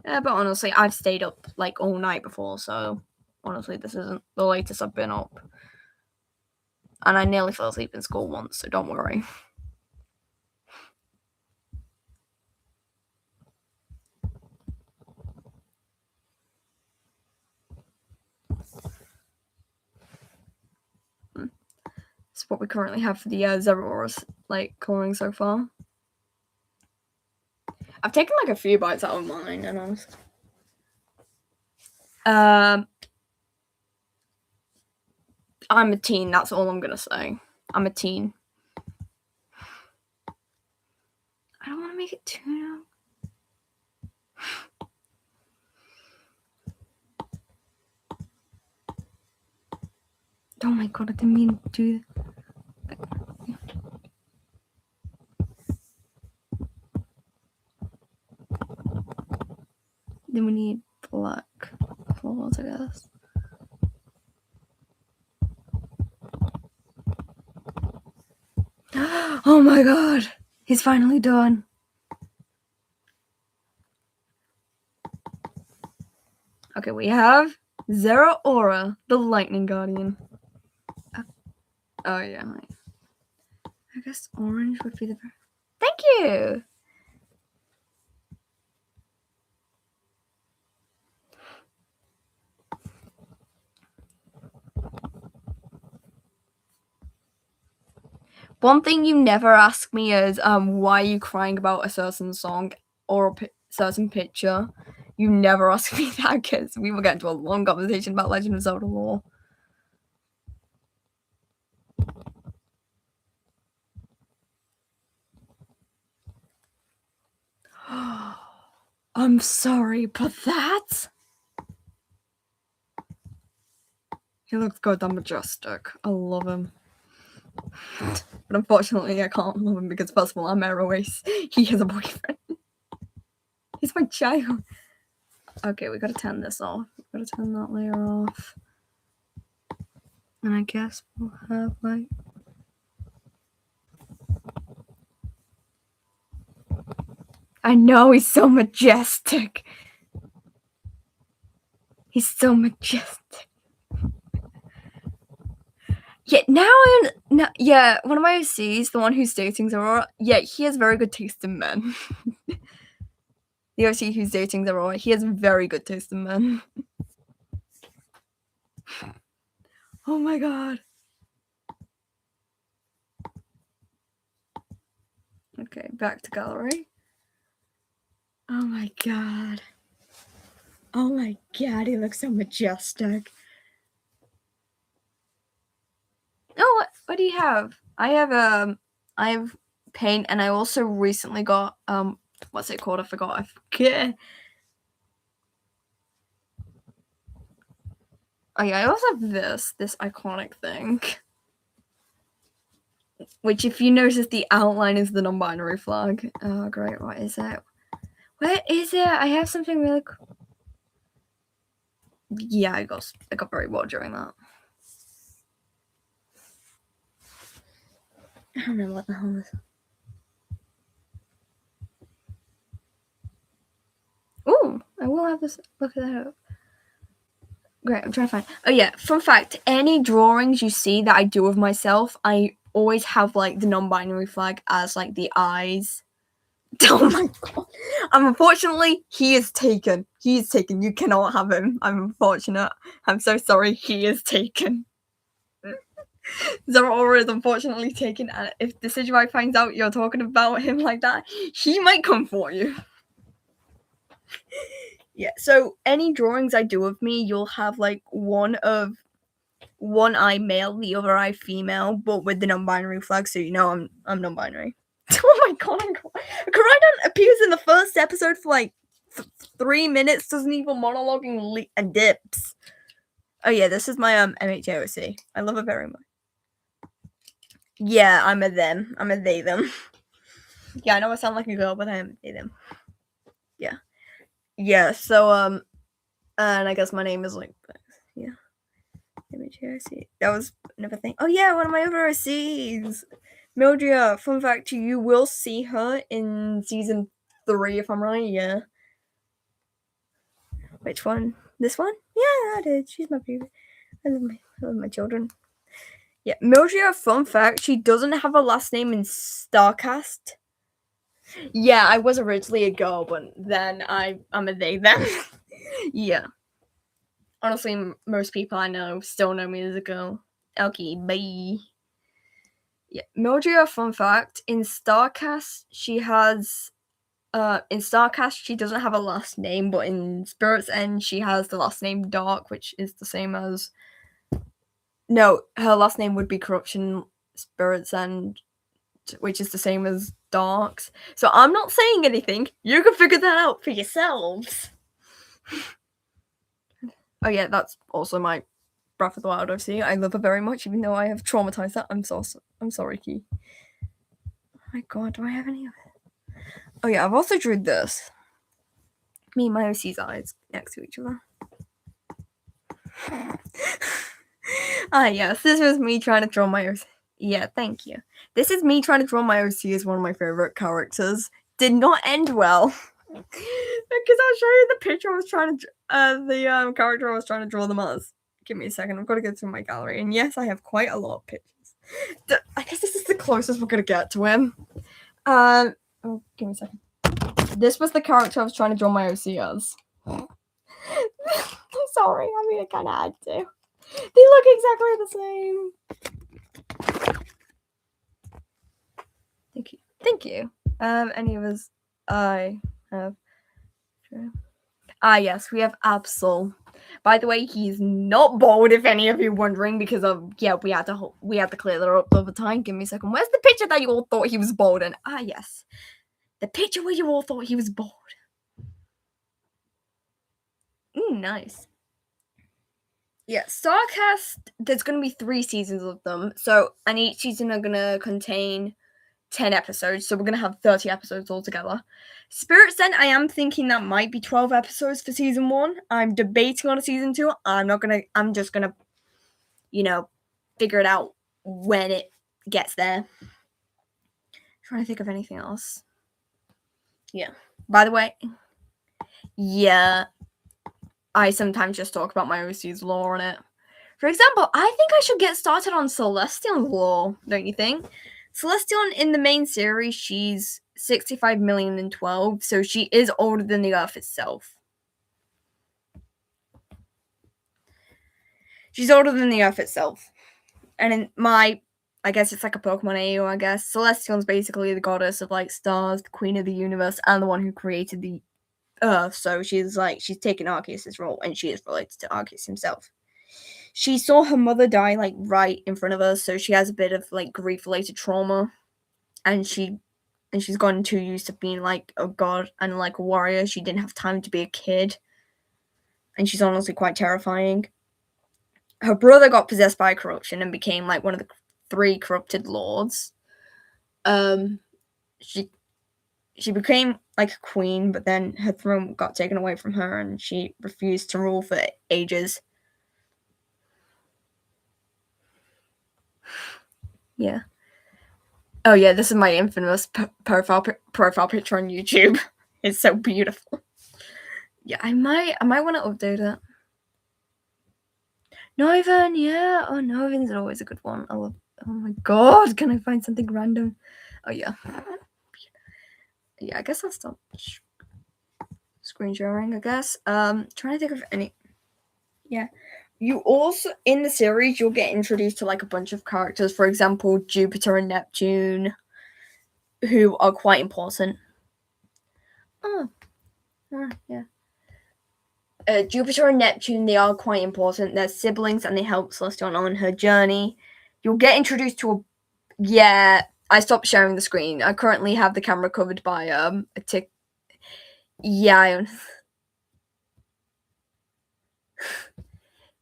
But honestly, I've stayed up like all night before, so honestly, this isn't the latest I've been up. And I nearly fell asleep in school once, so don't worry. It's what we currently have for the Zeraora's like coloring so far. I've taken like a few bites out of mine, and honestly, I'm a teen. That's all I'm gonna say. I'm a teen. I don't want to make it too long. Oh my god, I didn't mean to do that. Then we need black floors, I guess. Oh my god, he's finally done. Okay, we have Zeraora, the Lightning Guardian. Oh yeah, I guess orange would be the best. Thank you. One thing you never ask me is why are you crying about a certain song or a certain picture. You never ask me that because we will get into a long conversation about Legend of Zelda lore. I'm sorry, but that? He looks goddamn majestic. I love him. But unfortunately, I can't love him because, first of all, I'm Aeroace. He has a boyfriend. He's my child. Okay, we gotta turn this off. We gotta turn that layer off. And I guess we'll have, like... I know, he's so majestic. He's so majestic. Yeah, one of my OCs, the one who's dating Zora, yeah, he has very good taste in men. The OC who's dating Zora, he has very good taste in men. Oh my god. Okay, back to gallery. Oh my god. Oh my god, he looks so majestic. Oh, what do you have? I have paint, and I also recently got what's it called? I forgot. I forget. Oh yeah, I also have this iconic thing. Which, if you notice, the outline is the non-binary flag. Oh great, what is it? Where is it? I have something really cool. Yeah, I got very bored during that. I don't know what the hell is. Ooh, I will have this. Look at that up. Great, I'm trying to find. Oh yeah, fun fact: any drawings you see that I do of myself, I always have like the non-binary flag as like the eyes. Oh my god! Unfortunately, he is taken. He is taken. You cannot have him. I'm unfortunate. I'm so sorry. He is taken. Zora is unfortunately taken, and if the Decidueye finds out you're talking about him like that, he might come for you. Yeah, so any drawings I do of me, you'll have like one eye male, the other eye female, but with the non-binary flag, so you know I'm non-binary. Oh my god, Koraidon appears in the first episode for like 3 minutes, doesn't even monologuing and dips. Oh yeah, this is my MHAOC. I love her very much. Yeah, I'm a them. I'm a they them. Yeah, I know I sound like a girl, but I am a they them. Yeah. Yeah, so and I guess my name is like yeah. MHAOC. That was another thing. Oh yeah, one of my other OCs. Mildria, fun fact, you will see her in season 3 if I'm right, yeah. Which one? This one? Yeah, I did. She's my favorite. I love my children. Yeah, Mildria, fun fact, she doesn't have a last name in Starcast. Yeah, I was originally a girl, but then I'm a they then. Yeah. Honestly, most people I know still know me as a girl. Okay, bye. Yeah, Mildria, fun fact, in Starcast, she doesn't have a last name, but in Spirit's End, she has the last name Dark, which is the same as... No, her last name would be Corruption Spirit's End, which is the same as Dark's. So I'm not saying anything. You can figure that out for yourselves. Oh yeah, that's also my Breath of the Wild OC. I love her very much, even though I have traumatized her. I'm sorry, Key. Oh my god, do I have any of it? Oh yeah, I've also drew this. Me and my OC's eyes next to each other. Yes, this was me trying to draw my OC. Yeah, thank you. This is me trying to draw my OC as one of my favorite characters. Did not end well. Because I'll show you the picture I was trying to the character I was trying to draw them as. Give me a second, I've got to go through my gallery. And yes, I have quite a lot of pictures. I guess this is the closest we're gonna get to him. Oh, give me a second. This was the character I was trying to draw my OC as. I'm sorry, I mean I kinda had to. They look exactly the same. Thank you. Thank you. Any of us I have. Yes, we have Absol. By the way, he's not bald, if any of you wondering, because of we had to clear that up over time. Give me a second. Where's the picture that you all thought he was bald in? Yes. The picture where you all thought he was bald. Ooh, nice. Yeah, Starcast, there's going to be 3 seasons of them. So, and each season are going to contain 10 episodes. So, we're going to have 30 episodes altogether. Spirit's End, I am thinking that might be 12 episodes for season 1. I'm debating on a season 2. I'm just going to, figure it out when it gets there. Trying to think of anything else. Yeah. By the way, yeah, I sometimes just talk about my overseas lore on it. For example, I think I should get started on Celestion lore, don't you think? Celestion in the main series, she's 65 million and 12, so she is older than the Earth itself. She's older than the Earth itself. And in I guess it's like a Pokemon AO, I guess. Celestion's basically the goddess of like stars, the queen of the universe, and the one who created the Earth. So she's taken Arceus' role, and she is related to Arceus himself. She saw her mother die like right in front of her, so she has a bit of like grief-related trauma, and she's gotten too used to being like a god and like a warrior. She didn't have time to be a kid, and she's honestly quite terrifying. Her brother got possessed by corruption and became like one of the 3 corrupted lords. She became like a queen, but then her throne got taken away from her, and she refused to rule for ages. Yeah. Oh yeah, this is my infamous profile picture on YouTube. It's so beautiful. Yeah, I might want to update it. Noivern, yeah. Oh, Noivern's always a good one. I love. Oh my god, can I find something random? Oh yeah. Yeah, I guess I'll stop screen sharing. I guess. Trying to think of any. Yeah. You also, in the series, you'll get introduced to like a bunch of characters. For example, Jupiter and Neptune, who are quite important. Oh, yeah. Jupiter and Neptune, they are quite important. They're siblings, and they help Celestion on her journey. You'll get introduced to a. Yeah, I stopped sharing the screen. I currently have the camera covered by a tick. Yeah.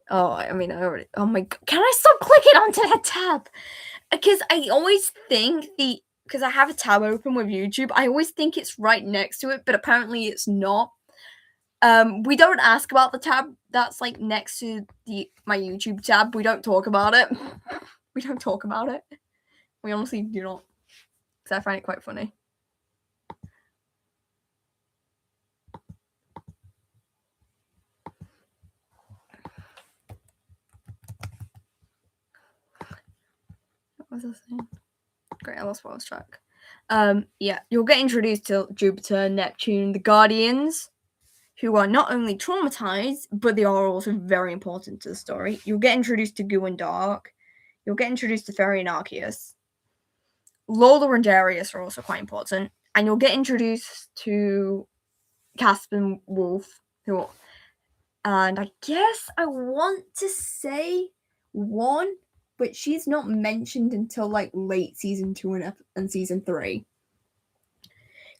I mean, I already. Oh my god! Can I stop clicking onto that tab? Because I always think because I have a tab open with YouTube, I always think it's right next to it, but apparently it's not. We don't ask about the tab that's like next to my YouTube tab. We don't talk about it. We don't talk about it. We honestly do not, because I find it quite funny. What was I saying? Great, I lost what I was track. Yeah, you'll get introduced to Jupiter, Neptune, the Guardians, who are not only traumatized, but they are also very important to the story. You'll get introduced to Goo and Dark. You'll get introduced to Fairy and Arceus. Lola and Darius are also quite important. And you'll get introduced to Caspian Wolf, and I guess I want to say one, but she's not mentioned until like late season 2 and season 3.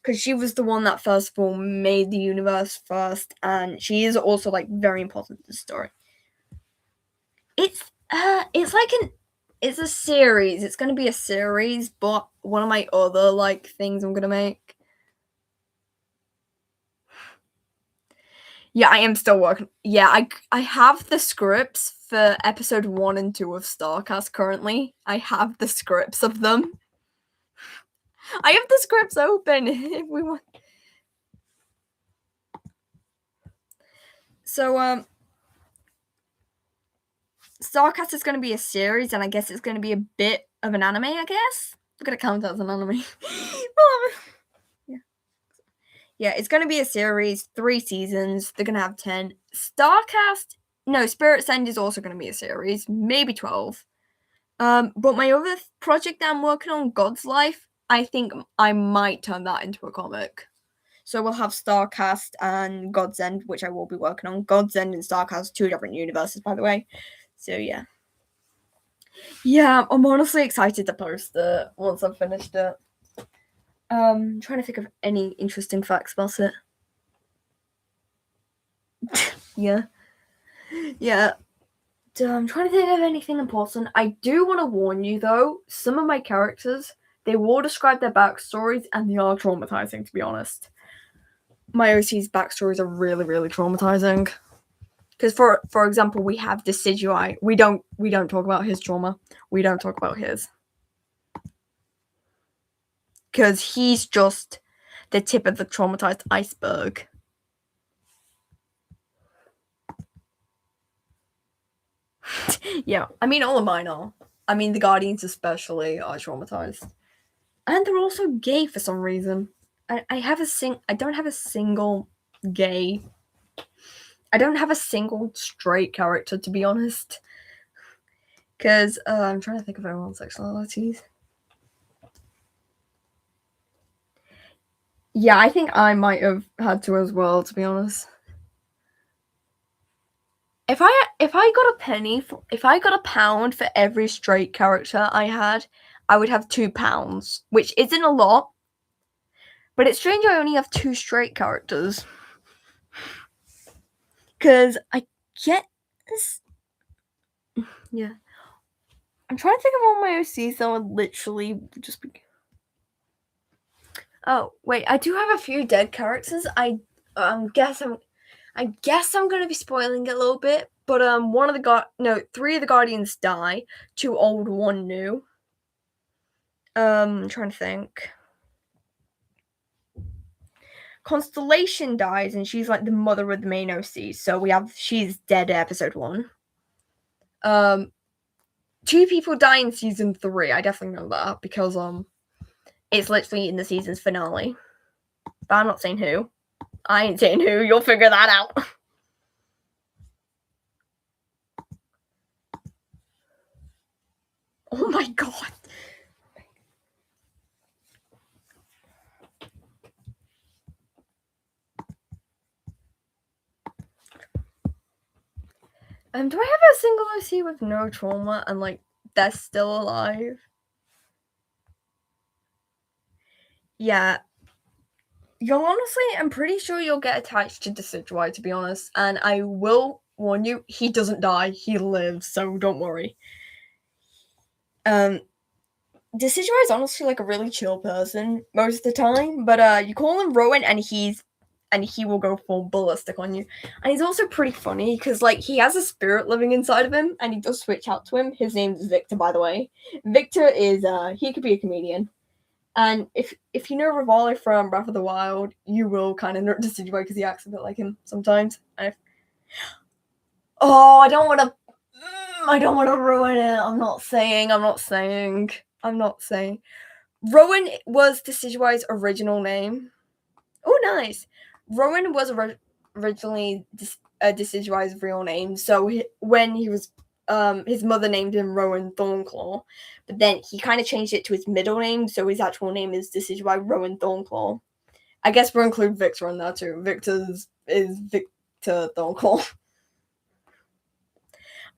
Because she was the one that first of all made the universe first, and she is also like very important to the story. It's a series. It's gonna be a series, but one of my other like things I'm gonna make. Yeah, I am still working. Yeah, I have the scripts for episode 1 and 2 of Starcast currently. I have the scripts of them. I have the scripts open if we want. So, Starcast is going to be a series, and I guess it's going to be a bit of an anime, I guess. I'm going to count that as an anime. Yeah, it's going to be a series, 3 seasons. They're going to have 10. Spirit's End is also going to be a series, maybe 12. But my other project that I'm working on, God's Life, I think I might turn that into a comic. So we'll have Starcast and God's End, which I will be working on. God's End and Starcast, 2 different universes, by the way. So yeah. Yeah, I'm honestly excited to post it once I've finished it. Trying to think of any interesting facts about it. Yeah. I'm trying to think of anything important. I do want to warn you though, some of my characters, they will describe their backstories and they are traumatizing, to be honest. My OC's backstories are really, really traumatizing. Because for example, we have Decidueye. We don't talk about his trauma. We don't talk about his. Because he's just the tip of the traumatized iceberg. Yeah, I mean, all of mine are. I mean, the Guardians especially are traumatized. And they're also gay for some reason. I don't have a single gay. I don't have a single straight character, to be honest. Because I'm trying to think of everyone's sexualities. Yeah, I think I might have had to as well, to be honest. If I got a pound for every straight character I had, I would have £2, which isn't a lot. But it's strange I only have 2 straight characters. Because I get this. Yeah. I'm trying to think of all my OCs that would literally just be. Oh, wait, I do have a few dead characters. I guess I'm gonna be spoiling it a little bit, but one of the 3 of the Guardians die, 2 old, 1 new. I'm trying to think. Constellation dies, and she's like the mother of the main OC. So she's dead at episode 1. 2 people die in season 3. I definitely know that because it's literally in the season's finale. But I'm not saying who. I ain't saying who. You'll figure that out. Oh my god. Do I have a single OC with no trauma and like that's still alive? Yeah. I'm pretty sure you'll get attached to Decidueye, to be honest. And I will warn you, he doesn't die, he lives, so don't worry. Decidueye is honestly like a really chill person most of the time, but you call him Rowan and he will go full ballistic on you. And he's also pretty funny because like he has a spirit living inside of him and he does switch out to him. His name's Victor, by the way. Victor is he could be a comedian. And if you know Revali from Breath of the Wild, you will kind of know Decidueye because he acts a bit like him sometimes. Oh, I don't want to. I don't want to ruin it. I'm not saying. Rowan was Decidueye's original name. Oh, nice. Rowan was originally Decidueye's real name. So when he was, his mother named him Rowan Thornclaw, but then he kind of changed it to his middle name. So his actual name is Decidueye Rowan Thornclaw. I guess we'll include Victor in that too. Victor's is Victor Thornclaw.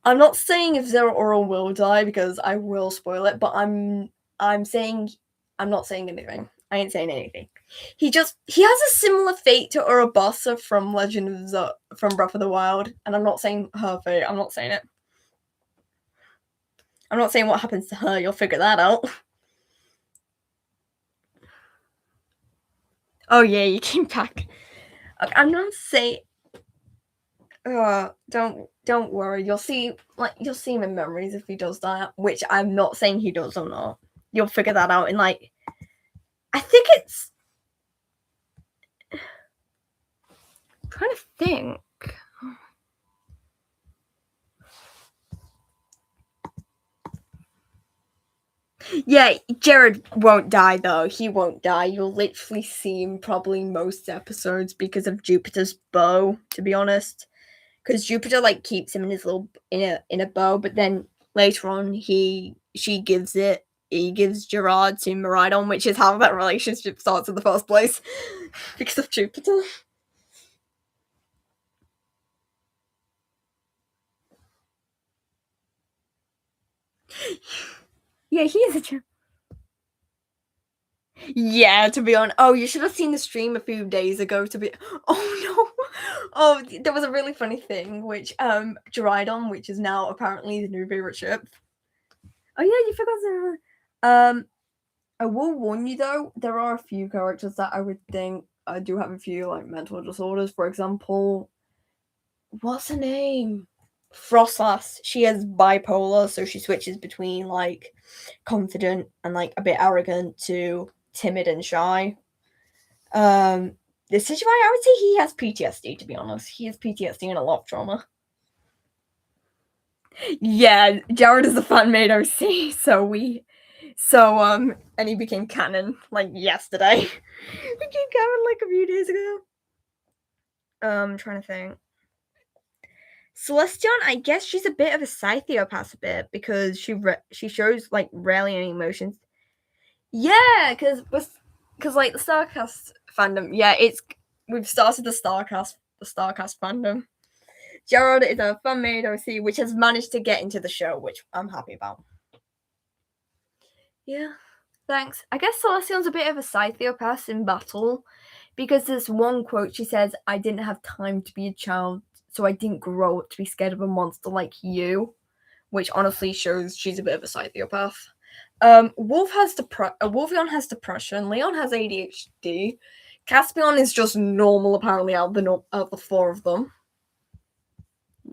I'm not saying if Zero Oral will die because I will spoil it, but I'm saying I'm not saying anything. I ain't saying anything. He has a similar fate to Urabasa from from Breath of the Wild, and I'm not saying her fate. I'm not saying it. I'm not saying what happens to her. You'll figure that out. Oh yeah, you came back. I'm not saying. Don't worry. You'll see him in memories if he does that, which I'm not saying he does or not. You'll figure that out in like. I think it's. I'm trying to think. Yeah, Jared won't die though. He won't die. You'll literally see him probably most episodes because of Jupiter's bow. To be honest, because Jupiter like keeps him in his little in a bow, but then later on he gives Gerard to Miraidon, which is how that relationship starts in the first place because of Jupiter. Yeah, he is a champ. Yeah, to be honest. Oh, you should have seen the stream a few days ago to be oh no. Oh, there was a really funny thing which Dryadon, which is now apparently the new favorite ship. Oh yeah, you forgot to I will warn you though, there are a few characters that I would think do have a few like mental disorders. For example, what's her name? Frostlass. She has bipolar, so she switches between like confident and like a bit arrogant to timid and shy. This is why I would say he has PTSD, to be honest. He has PTSD and a lot of trauma. Yeah, Jared is a fan made OC, and he became canon like yesterday. He became canon like a few days ago. Trying to think. Celestion, I guess she's a bit of a psychopath a bit because she shows like rarely any emotions. Yeah, because like the Starcast fandom, yeah, we've started the Starcast fandom. Gerald is a fan made OC which has managed to get into the show, which I'm happy about. Yeah, thanks. I guess Celestion's a bit of a psychopath in battle because there's one quote she says, "I didn't have time to be a child, so I didn't grow up to be scared of a monster like you," which honestly shows she's a bit of a psychopath. Wolfion has depression. Leon has ADHD. Caspian is just normal, apparently, out of the four of them.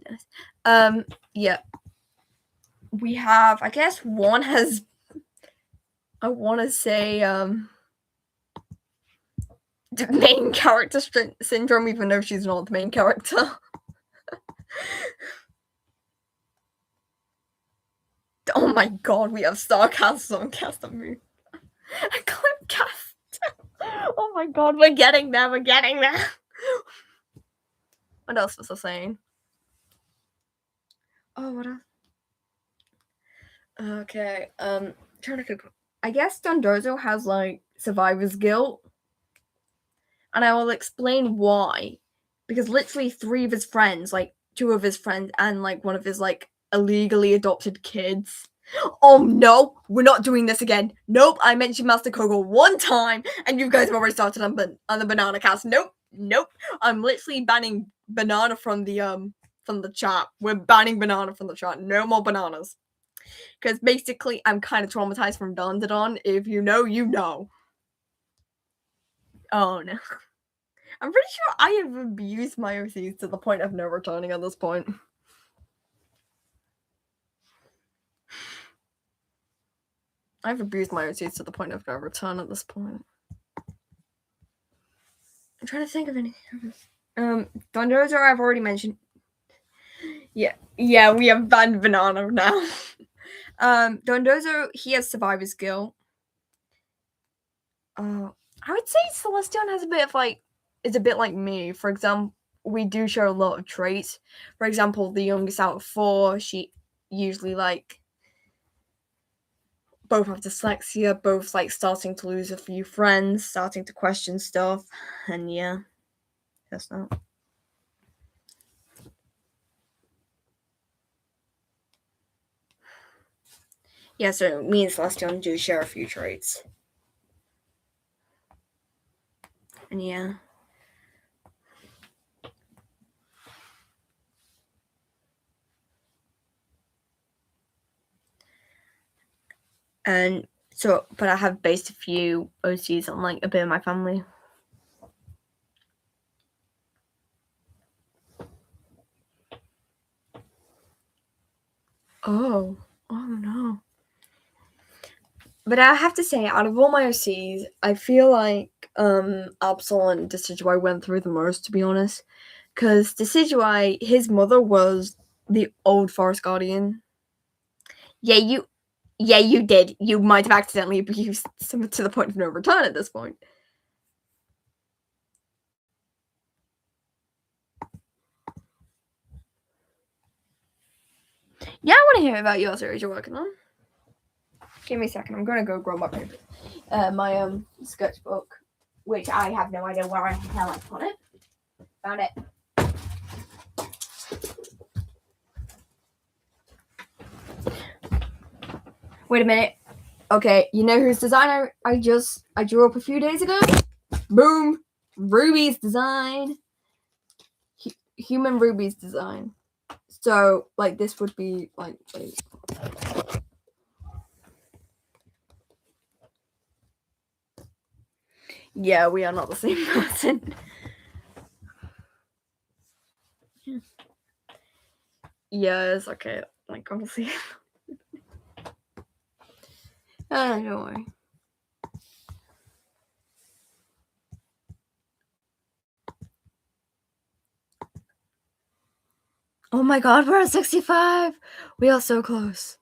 Yes. Yeah. We have, I guess, one has. I want to say, the main character syndrome, even though she's not the main character. Oh my god, we have Starcast on Cast of Moon. Clipcast. Oh my god, we're getting there. What else was I saying? Oh, what else? Okay, trying to think. I guess Dondozo has like survivor's guilt, and I will explain why. Because literally 3 of his friends, like 2 of his friends, and like one of his like illegally adopted kids. Oh no, we're not doing this again. Nope, I mentioned Master Kogel one time, and you guys have already started on the banana cast. Nope. I'm literally banning banana from the chat. We're banning banana from the chat. No more bananas. Because basically, I'm kind of traumatized from Don. If you know, you know. Oh no. I'm pretty sure I have abused my OCs to the point of no returning at this point. I've abused my OCs to the point of no return at this point. I'm trying to think of anything. Dondozo I've already mentioned. Yeah, we have banned banana now. Dondozo, he has survivor's guilt. I would say Celestion has a bit of like, is a bit like me. For example, we do share a lot of traits. For example, the youngest out of 4, she usually like both have dyslexia, both like starting to lose a few friends, starting to question stuff, and yeah, that's not. Yeah, so me and Celestion do share a few traits. And yeah. And so, but I have based a few OCs on like a bit of my family. Oh no. But I have to say, out of all my OCs, I feel like Absol and Decidueye went through the most, to be honest. Because Decidueye, his mother was the old Forest Guardian. Yeah, you did. You might have accidentally abused some to the point of no return at this point. Yeah, I want to hear about your series you're working on. Give me a second. I'm gonna go grab my paper, my sketchbook, which I have no idea where the hell I put it. Found it. Wait a minute. Okay, you know whose design I drew up a few days ago? Boom! Ruby's design. Human Ruby's design. So, like, this would be, like... Yeah, we are not the same person. Yes, okay. Like, honestly. Don't worry. Oh my god, we're at 65! We are so close.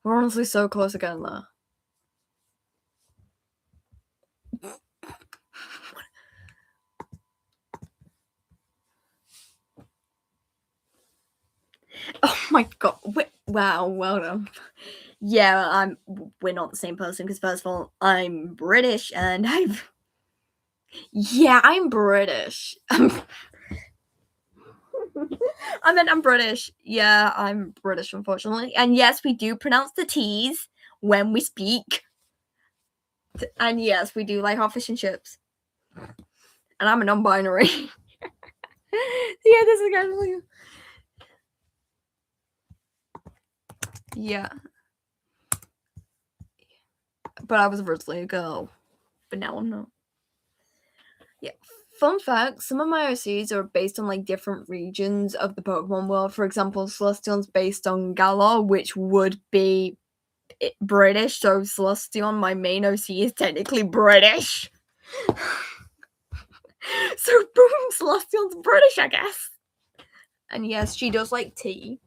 We're honestly so close again, though. Oh my god. Wow, well done. Yeah, we're not the same person, because first of all, I'm British, and Yeah, I'm British. I'm British. Yeah, I'm British, unfortunately. And yes, we do pronounce the T's when we speak. And yes, we do like hot fish and chips. And I'm a non-binary. Yeah, this is kind of like... Yeah. But I was originally a girl. But now I'm not. Yeah. Fun fact, some of my OCs are based on like different regions of the Pokemon world. For example, Celestion's based on Galar, which would be British. So Celestion, my main OC, is technically British. So boom, Celestion's British, I guess. And yes, she does like tea.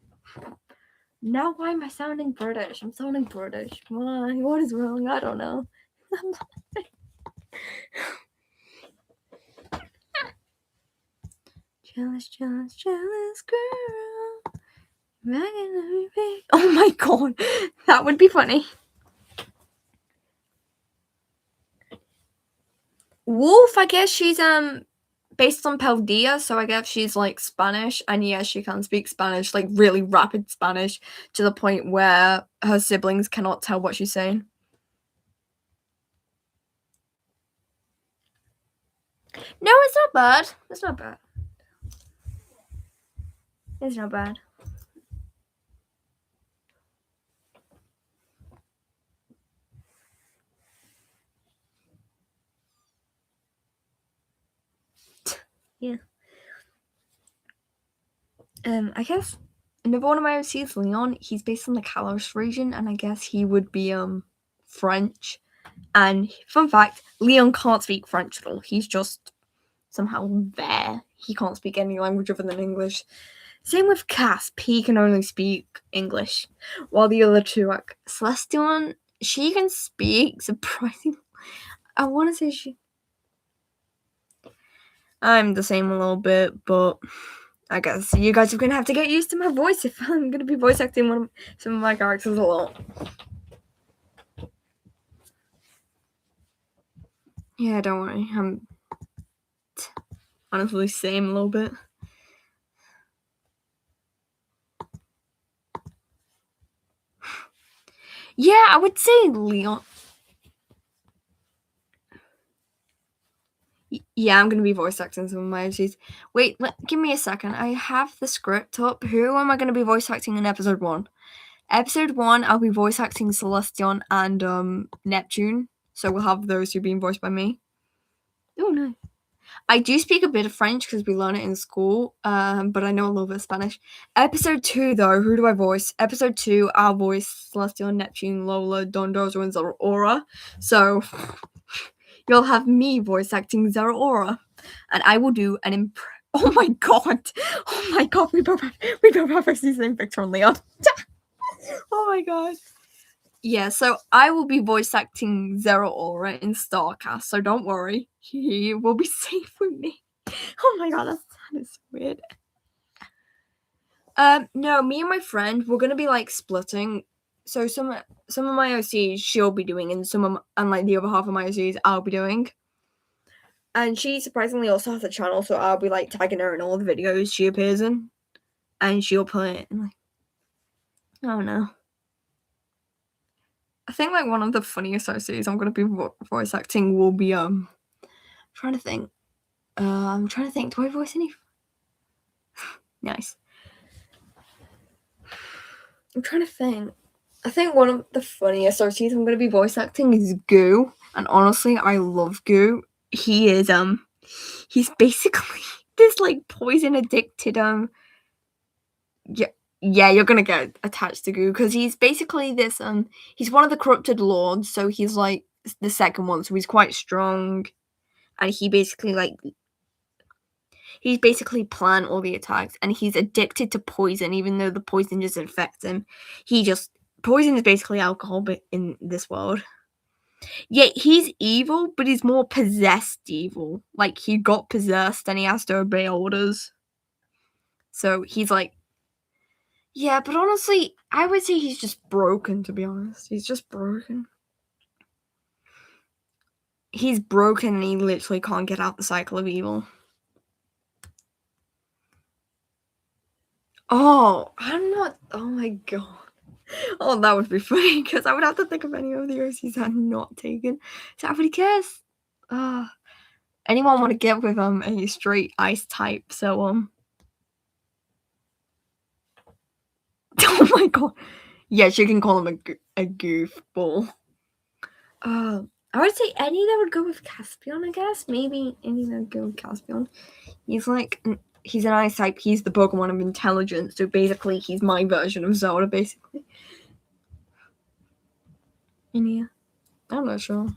Now why am I sounding British? I'm sounding British. Why? What is wrong? I don't know. Jealous, jealous, jealous girl. Oh my god, that would be funny. Wolf, I guess she's based on Paldea, so I guess she's like Spanish, and yes, she can speak Spanish, like really rapid Spanish, to the point where her siblings cannot tell what she's saying. No, it's not bad. It's not bad. It's not bad. Yeah. I guess another one of my OCs is Leon. He's based on the Kalos region, and I guess he would be French. And fun fact, Leon can't speak French at all. He's just somehow there. He can't speak any language other than English. Same with Casp. He can only speak English. While the other two, like Celestion, she can speak surprisingly. I want to say she... I'm the same a little bit, but I guess you guys are going to have to get used to my voice if I'm going to be voice acting some of my characters a lot. Yeah, don't worry. I'm honestly same a little bit. Yeah, I would say Leon. Yeah, I'm going to be voice acting some of my OCs. Wait, give me a second. I have the script up. Who am I going to be voice acting in episode 1? Episode 1, I'll be voice acting Celestion and Neptune. So we'll have those two being voiced by me. Oh, no. I do speak a bit of French because we learn it in school, but I know a little bit of Spanish. Episode 2, though, who do I voice? Episode 2, I'll voice Celestion, Neptune, Lola, Dondozo, and Zeraora. So you'll have me voice acting Zeraora, and I will do an Oh my god! Oh my god! We both have the same picture on Leon. Oh my god! Yeah, so I will be voice acting Zeraora in Starcast, so don't worry, he will be safe with me. Oh my god, that is weird. No, me and my friend, we're gonna be like splitting. So some of my OCs she'll be doing, and like the other half of my OCs I'll be doing. And she surprisingly also has a channel, so I'll be like tagging her in all the videos she appears in, and she'll put it in like, I don't know. I think like one of the funniest OCs I'm gonna be voice acting will be trying to think. I'm trying to think. Do I voice any? Nice. I'm trying to think. I think one of the funniest OCs I'm gonna be voice acting is Goo, and honestly, I love Goo. He is he's basically this like poison addicted yeah, you're gonna get attached to Goo because he's basically this he's one of the corrupted lords, so he's like the second one, so he's quite strong, and he's basically plan all the attacks, and he's addicted to poison, even though the poison doesn't affect him. Poison is basically alcohol, but in this world. Yeah, he's evil, but he's more possessed evil. Like he got possessed and he has to obey orders. So he's like, yeah, but honestly, I would say he's just broken, to be honest. He's just broken. He's broken and he literally can't get out the cycle of evil. Oh, oh my god. Oh, that would be funny because I would have to think of any of the OCs I'm not taken. So I would guess. Anyone want to get with a straight ice type? So oh my god. Yes, you can call him a goofball. I would say any that would go with Caspian. I guess maybe any that would go with Caspian. He's an ice type. He's the Pokemon of intelligence. So basically, he's my version of Zelda. Basically. And yeah, I'm not sure.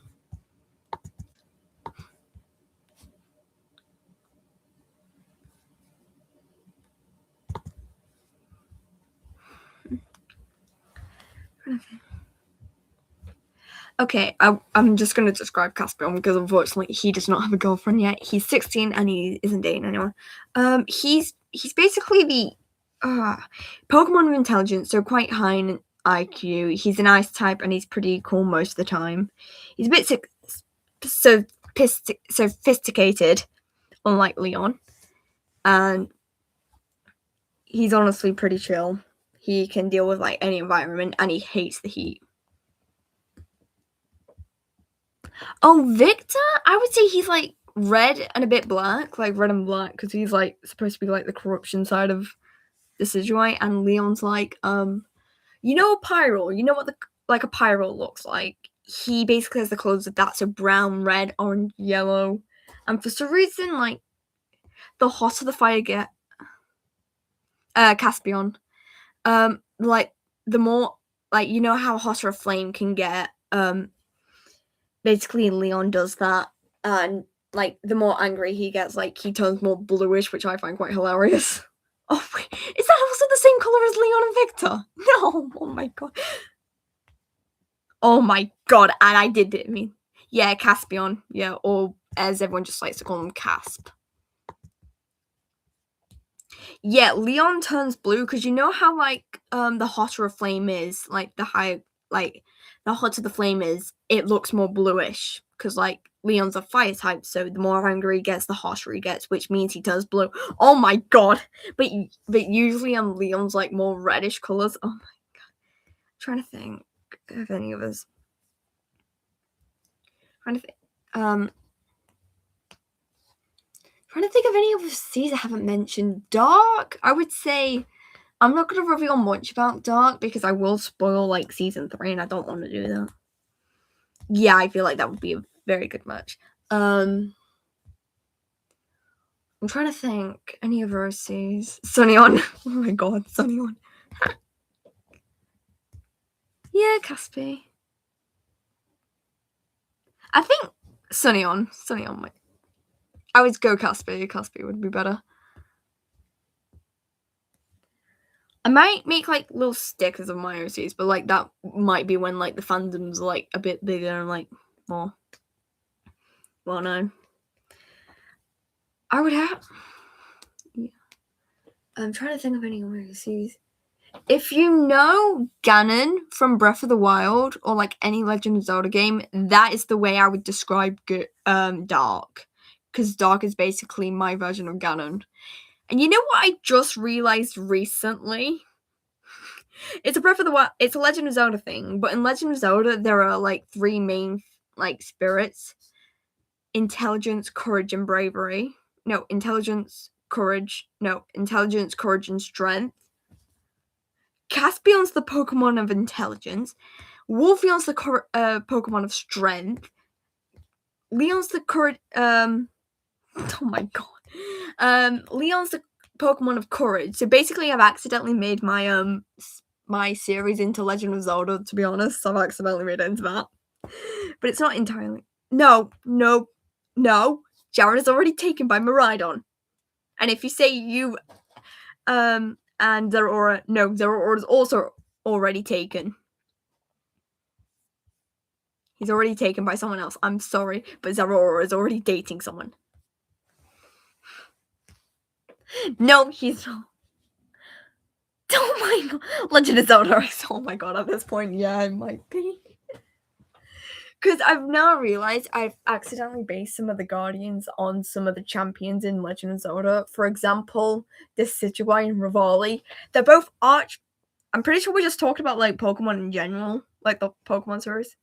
Okay, I'm just going to describe Caspian because unfortunately he does not have a girlfriend yet. He's 16 and he isn't dating anyone. He's basically the Pokemon of intelligence, so quite high in IQ. He's an ice type and he's pretty cool most of the time. He's a bit sophisticated, unlike Leon, and he's honestly pretty chill. He can deal with like any environment and he hates the heat. Oh, Victor? I would say he's like red and a bit black, like red and black, because he's like supposed to be like the corruption side of the Decidueye, and Leon's like, you know, a Pyro. You know what a Pyro looks like. He basically has the clothes of that, so brown, red, orange, yellow, and for some reason, like the hotter the fire get, Caspian, like the more, like you know how hotter a flame can get, basically Leon does that, and like the more angry he gets, like he turns more bluish, which I find quite hilarious. Oh wait, is that also the same color as Leon and Victor? No, oh my god. Oh my god, and I did it. I mean, yeah, Caspian, yeah, or as everyone just likes to call him, Casp. Yeah, Leon turns blue because you know how like the hotter a flame is, like the hotter the flame is, it looks more bluish because like Leon's a fire type, so the more angry he gets, the hotter he gets, which means he turns blue. Oh my god! But usually Leon's like more reddish colors. Oh my god! I'm trying to think of any of us. Trying to think of any of the C's I haven't mentioned. Dark, I would say. I'm not going to reveal much about Dark because I will spoil like season 3 and I don't want to do that. Yeah, I feel like that would be a very good match. I'm trying to think any of Rosie's. Sunneon. Oh my god, Sunneon. Yeah, Caspi. I think Sunneon might. I would go Caspi. Caspi would be better. I might make like little stickers of my OCs, but like that might be when like the fandom's like a bit bigger and like more well known. I would have. Yeah. I'm trying to think of any OCs. If you know Ganon from Breath of the Wild or like any Legend of Zelda game, that is the way I would describe Dark, because Dark is basically my version of Ganon. And you know what I just realized recently? It's a Breath of the Wild. It's a Legend of Zelda thing, but in Legend of Zelda, there are like 3 main like spirits: intelligence, courage, and bravery. No, intelligence, courage. No, intelligence, courage, and strength. Caspion's the Pokemon of intelligence. Wolfeon's the Pokemon of strength. Leon's the courage. Oh my god. Leon's the Pokemon of courage. So basically, I've accidentally made my my series into Legend of Zelda. To be honest, I've accidentally made it into that, but it's not entirely. No. Jared is already taken by Miraidon, and if you say you, and Zeraora, no, Zeraora is also already taken. He's already taken by someone else. I'm sorry, but Zeraora is already dating someone. No, he's not. Oh my god. Legend of Zelda. Oh my god, at this point, yeah, it might be. Because I've now realized I've accidentally based some of the Guardians on some of the champions in Legend of Zelda. For example, Decidueye and Rivali. They're both arch. I'm pretty sure we just talked about like Pokemon in general, like the Pokemon series.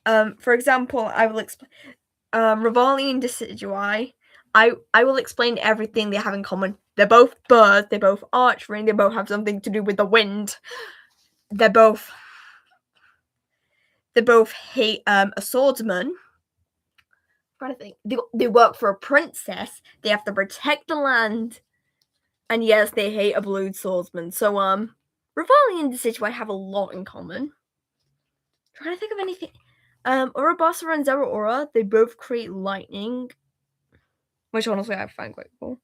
For example, I will explain Rivali and Decidueye. I will explain everything they have in common. They're both birds. They both archery. They both have something to do with the wind. They both hate a swordsman. I'm trying to think. They work for a princess. They have to protect the land. And yes, they hate a blue swordsman. So Rivali and Decidueye have a lot in common. I'm trying to think of anything. Urabasa and Zeraora, they both create lightning, which honestly I find quite cool.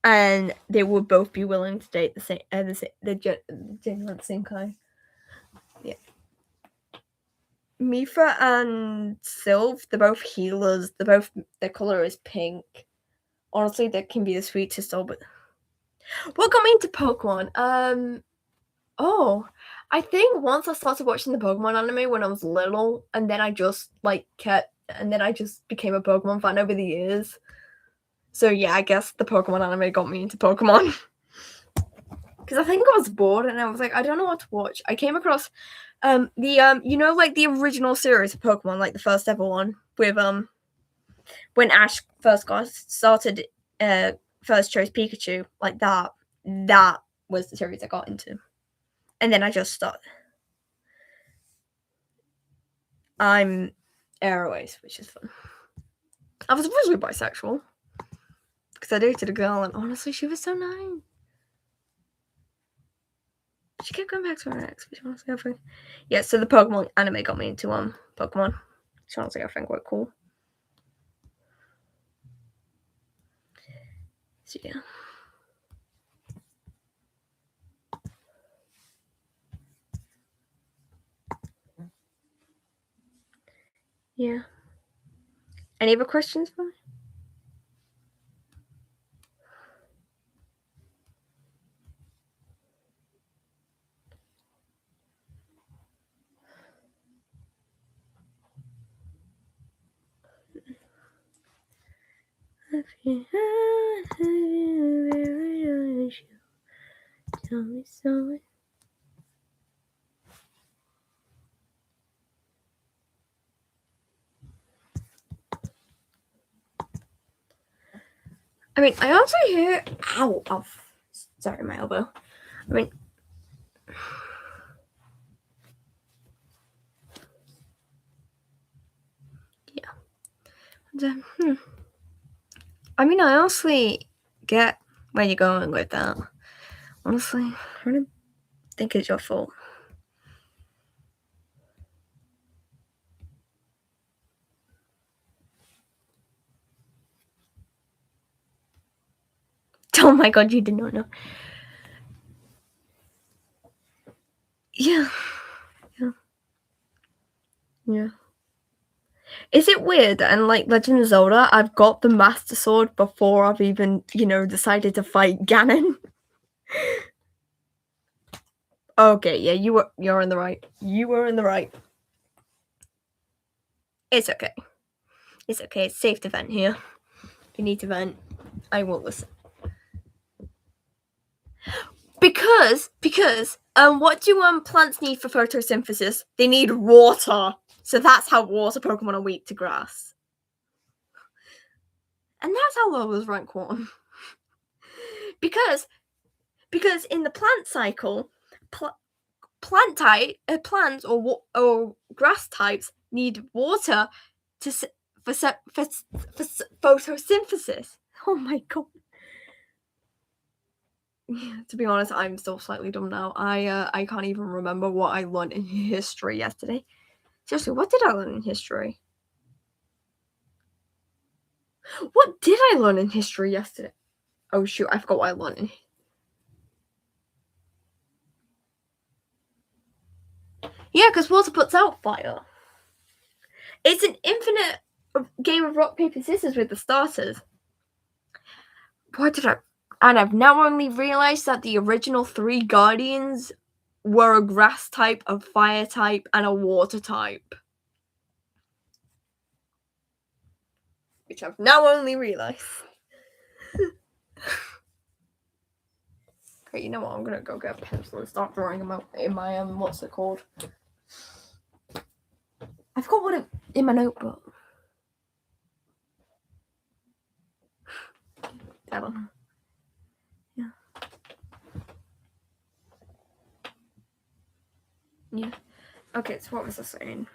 And they would both be willing to date the same kind. Yeah. Mipha and Sylph, they're both healers. Their color is pink. Honestly, that can be the sweetest all, but what got me into Pokemon? I think once I started watching the Pokemon anime when I was little, and then I just became a Pokemon fan over the years. So yeah, I guess the Pokemon anime got me into Pokemon. Because I think I was bored and I was like, I don't know what to watch. I came across the original series of Pokemon, like the first ever one with when Ash first started first chose Pikachu, like that was the series I got into. And then I just started. I'm Airways, which is fun. I was originally bisexual because I dated a girl, and honestly, she was so nice. She kept going back to her ex, which honestly I think. Yeah, so the Pokemon anime got me into Pokemon, which honestly I think quite cool. So yeah. Yeah. Any other questions for me? Tell me so. I mean, I also hear. Ow! Oh, sorry, my elbow. I mean. Yeah. I mean, I honestly get where you're going with that. Honestly, I don't think it's your fault. Oh my god, you did not know. Yeah. Is it weird that in like Legend of Zelda, I've got the Master Sword before I've even, decided to fight Ganon? Okay, yeah, you're in the right. You were in the right. It's okay. It's okay. It's safe to vent here. If you need to vent, I won't listen. Because what do plants need for photosynthesis? They need water. So that's how water Pokemon are weak to grass. And that's how Lola's rank 1. because in the plant cycle, plants or grass types need water for photosynthesis. Oh my god. Yeah, to be honest, I'm still slightly dumb now. I can't even remember what I learned in history yesterday. Seriously, what did I learn in history? What did I learn in history yesterday? Oh shoot, I forgot what I learned. Yeah, because water puts out fire. It's an infinite game of rock, paper, scissors with the starters. What did I... And I've now only realized that the original 3 Guardians were a grass type, a fire type, and a water type. Which I've now only realized. Okay, you know what? I'm gonna go get a pencil and start drawing them out in my what's it called? I've got one in my notebook. I don't know. Yeah. Yeah. Okay, so what was I saying?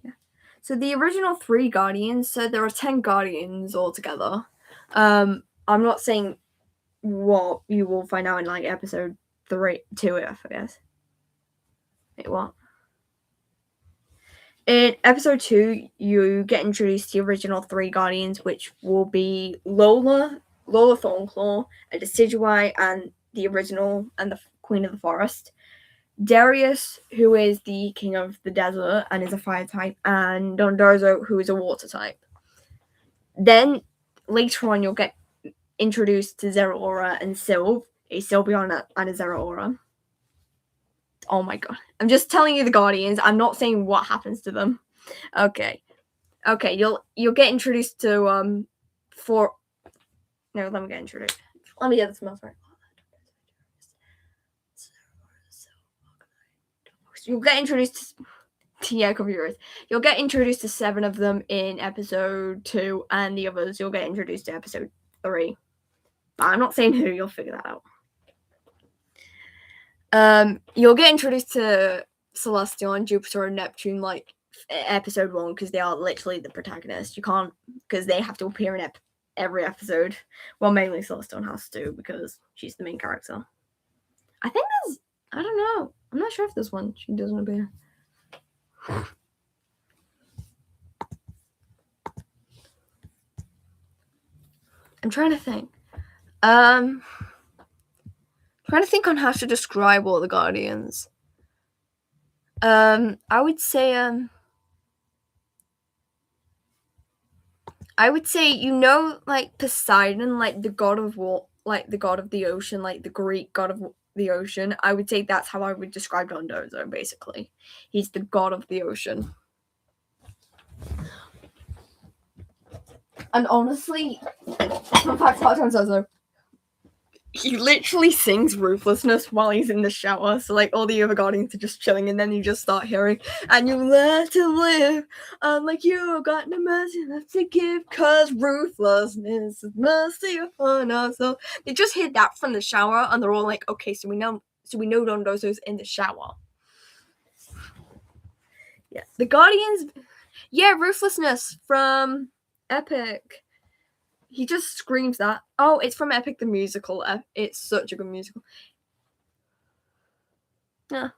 Yeah. So the original 3 Guardians, so there are 10 Guardians altogether. I'm not saying what you will find out in like episode 2, I guess. Wait, what? In episode 2, you get introduced to the original 3 Guardians, which will be Lola Thornclaw, a Decidueye, and the original and the Queen of the Forest. Darius, who is the King of the Desert and is a fire type, and Dondozo, who is a water type. Then, later on, you'll get introduced to Zeraora and Sylve, a Sylveon and a Zeraora. Oh my god. I'm just telling you the Guardians. I'm not saying what happens to them. Okay. You'll get introduced to let me get introduced. Let me get this mouse right. You'll get introduced to computers. You'll get introduced to 7 of them in episode 2, and the others you'll get introduced to episode 3. But I'm not saying who, you'll figure that out. You'll get introduced to Celestial and Jupiter and Neptune like episode 1 because they are literally the protagonists. You can't, because they have to appear in every episode. Well, mainly Celestial has to because she's the main character. I think I don't know. I'm not sure if this one she doesn't appear. I'm trying to think. Trying to think on how to describe all the Guardians. I would say like Poseidon, like the god of war, like the god of the ocean, like the Greek god of the ocean. I would say that's how I would describe Dondozo, basically. He's the god of the ocean. And honestly, fun fact about Dondozo, he literally sings Ruthlessness while he's in the shower. So like all the other Guardians are just chilling, and then you just start hearing, and you learn to live like you got no mercy left to give, cause ruthlessness is mercy upon us. So they just hear that from the shower, and they're all like, okay, so we know Dondozo's in the shower. Yeah, the Guardians. Yeah, Ruthlessness from Epic. He just screams that. Oh, it's from Epic the Musical. It's such a good musical. Yeah.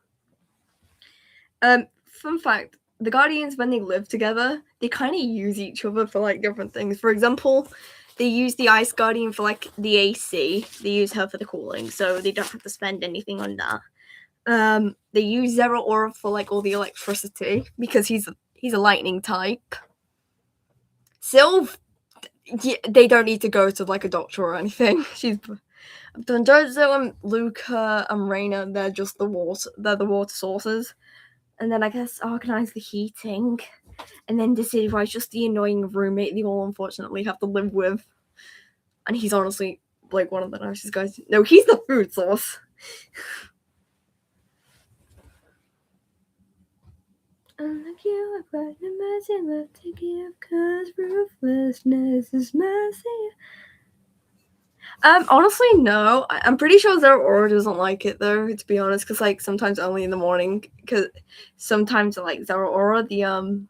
Fun fact, the Guardians, when they live together, they kind of use each other for like different things. For example, they use the Ice Guardian for like the AC. They use her for the cooling, so they don't have to spend anything on that. They use Zeraora for like all the electricity because he's a lightning type. Sylve, yeah, they don't need to go to like a doctor or anything. Dondozo and Luca and Reina, they're just the water sources. And then I guess Arcanine the heating. And then Decidueye is just the annoying roommate they all unfortunately have to live with. And he's honestly like one of the nicest guys. No, he's the food source. Unlike you, I've got no mercy left to give, 'cause ruthlessness is mercy. Honestly, no. I'm pretty sure Zeraora doesn't like it though, to be honest, because like sometimes only in the morning, because sometimes like Zeraora, the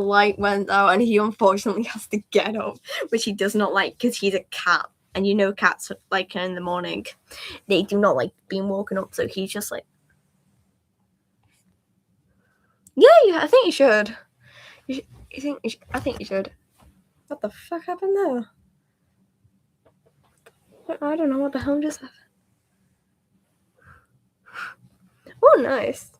light went out and he unfortunately has to get up, which he does not like because he's a cat. And you know cats, like in the morning, they do not like being woken up, so he's just like, yeah, I think you should. I think you should. What the fuck happened there? I don't know what the hell just happened. Oh, nice.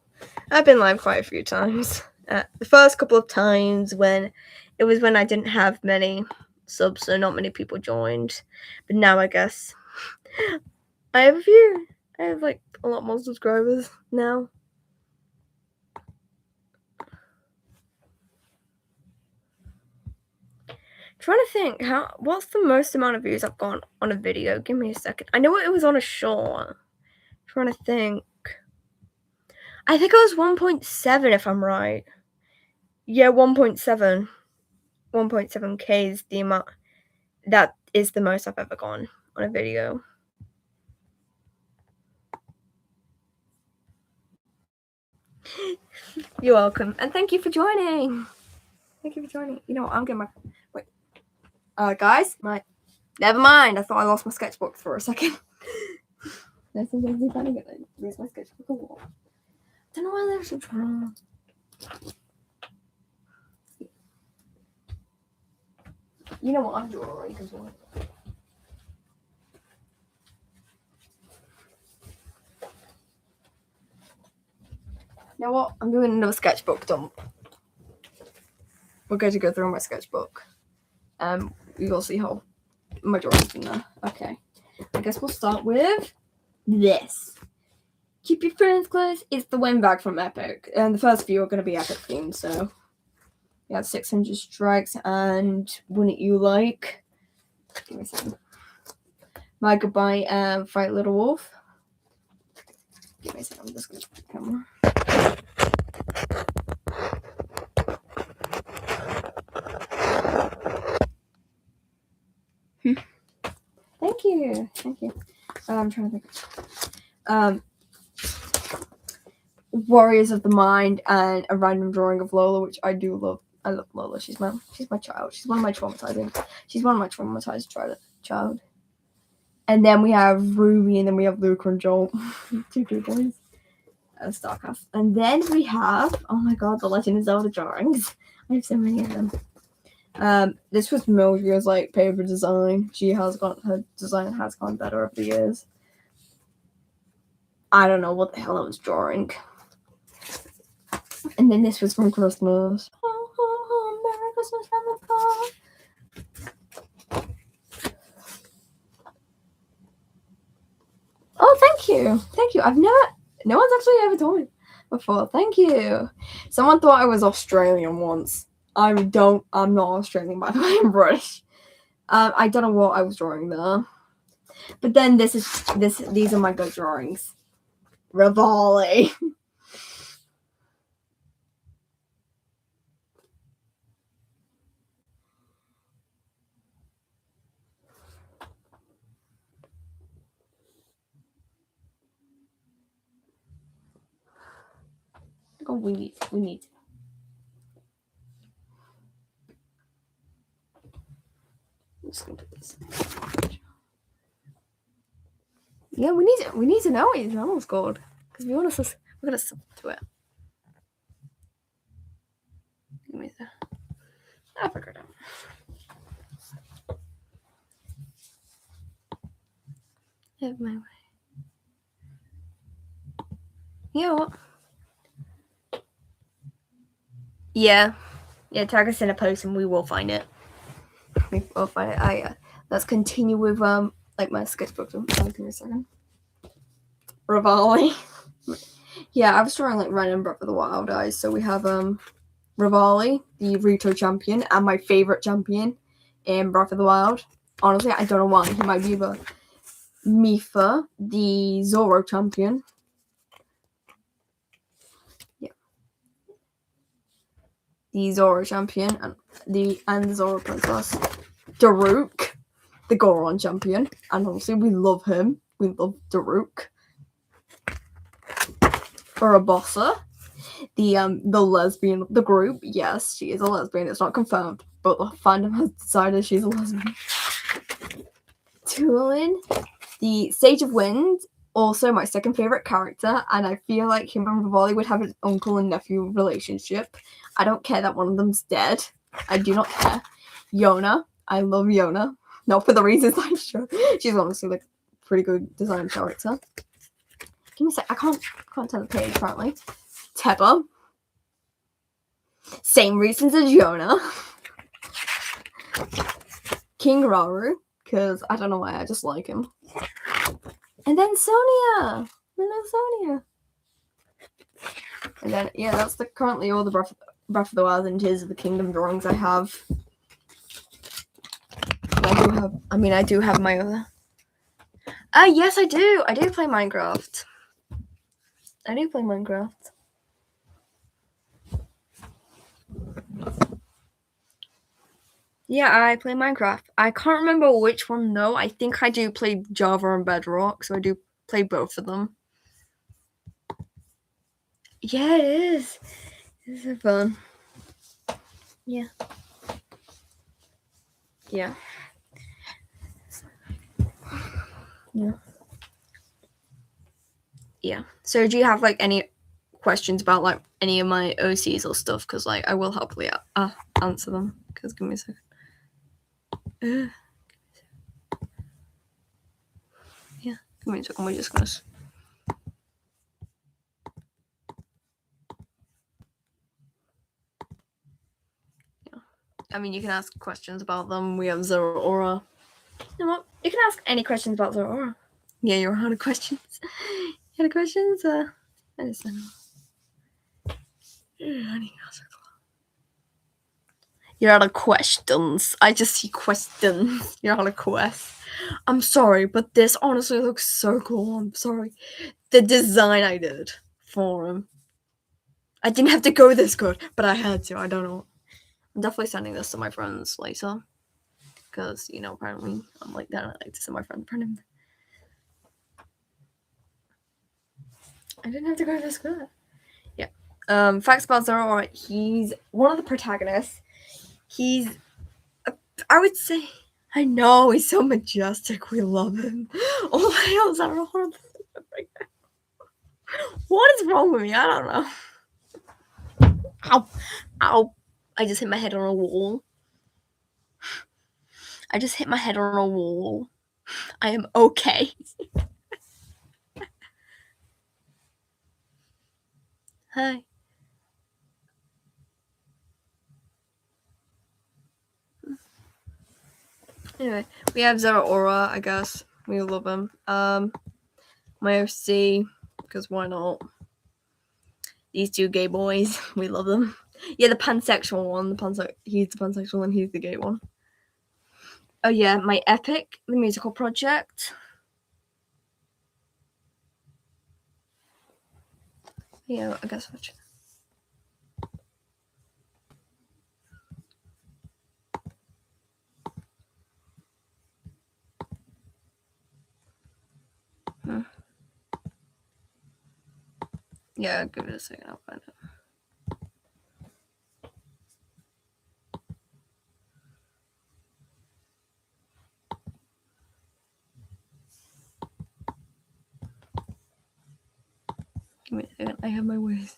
I've been live quite a few times. The first couple of times when I didn't have many subs, so not many people joined. But now I guess I have a few. I have like a lot more subscribers now. Trying to think what's the most amount of views I've got on a video. Give me a second. I know it was on a short. Trying to think. I think it was 1.7 if I'm right. Yeah, 1.7. 1.7k is the amount. That is the most I've ever gone on a video. You're welcome. And thank you for joining. Thank you for joining. You know what? I'm getting my... Wait. Guys, never mind. I thought I lost my sketchbook for a second. There's something funny that I lose my sketchbook a lot. I don't know why there's a drum. You know what? I'm drawing as well. You know what? I'm doing another sketchbook dump. We're going to go through my sketchbook. You'll see how my drawing's in there. Okay. I guess we'll start with this. Keep your friends close. It's the win bag from Epic. And the first few are going to be Epic themed, so... We have 600 strikes and Wouldn't You Like? Give me a second. My Goodbye, Fight Little Wolf. Give me a second. I'm just going to put the camera. Thank you. I'm trying to think. Warriors of the Mind and a random drawing of Lola, which I do love. I love Lola. She's my child. She's one of my traumatized child. And then we have Ruby, and then we have Luca and Joel. 2 good boys. Starcraft. And then we have, oh my god, the Legend of Zelda drawings. I have so many of them. This was Mildred's like favorite design. Her design has gone better over the years. I don't know what the hell I was drawing. And then this was from Christmas. Merry Christmas from the car. Oh, thank you. No one's actually ever told me before. Thank you. Someone thought I was Australian once. I'm not Australian, by the way. I'm British. I don't know what I was drawing there. But then these are my good drawings. Rivali. Oh, we need. I'm just gonna put this. Yeah, we need to know what his channel's called because we're gonna sub to it. Give me that. I figured it out. Have my way. You know what? Yeah, tag us in a post and we will find it. Let's continue with like my sketchbook. Give me a second. Rivali. Yeah, I was drawing like random Breath of the Wild eyes. So we have Rivali, the Rito champion, and my favorite champion in Breath of the Wild. honestly, I don't know why. He might be the Mifa, the Zoro champion. Yeah. The Zoro champion and the Zoro princess. Daruk, the Goron champion. And honestly, we love him. We love Daruk. Urabosa, the lesbian of the group. Yes, she is a lesbian. It's not confirmed, but the fandom has decided she's a lesbian. Tulin, the Sage of Wind, also my second favorite character, and I feel like him and Rivali would have an uncle and nephew relationship. I don't care that one of them's dead. I do not care. Yona, I love Yona. Not for the reasons I'm sure. She's honestly like pretty good design character. Give me a sec. I can't tell the page apparently. Teba. Same reasons as Yona. King Rauru, because I don't know why, I just like him. And then Sonia! We love Sonia. And then, yeah, that's currently all the Breath of the Wild and Tears of the Kingdom drawings I have. I do have my other. Yes, I do. I do play Minecraft. Yeah, I play Minecraft. I can't remember which one though. I think I do play Java and Bedrock, so I do play both of them. Yeah, it is. This is fun. Yeah. Yeah. Yeah. Yeah. So do you have like any questions about like any of my OCs or stuff? Because like I will happily answer them. Because give me a second. Yeah, give me a second. We're just gonna. Yeah. I mean, you can ask questions about them. We have Zoroark. You know what? You can ask any questions about Zoroark. Yeah, you're out of questions. You had questions? I just don't know. You're out of questions. I just see questions. You're out of quests. I'm sorry, but this honestly looks so cool. I'm sorry. The design I did for him. I didn't have to go this good, but I had to. I don't know. I'm definitely sending this to my friends later. Because, you know, apparently I'm like that. I like to send my friend print him. I didn't have to go this good. Yeah. Facts about Zoroark. He's one of the protagonists. He's, I would say, I know, he's so majestic. We love him. Oh my God, Zoroark. What is wrong with me? I don't know. Ow. Ow. I just hit my head on a wall. I am okay. Hi. Anyway, we have Zeraora, I guess. We love him. My OC, because why not? These two gay boys, we love them. Yeah, the pansexual one. He's the pansexual and he's the gay one. Oh yeah, my Epic, the musical project. Yeah, I guess I'll check. Yeah, give it a second. I'll find it. Give me a second. I have my ways.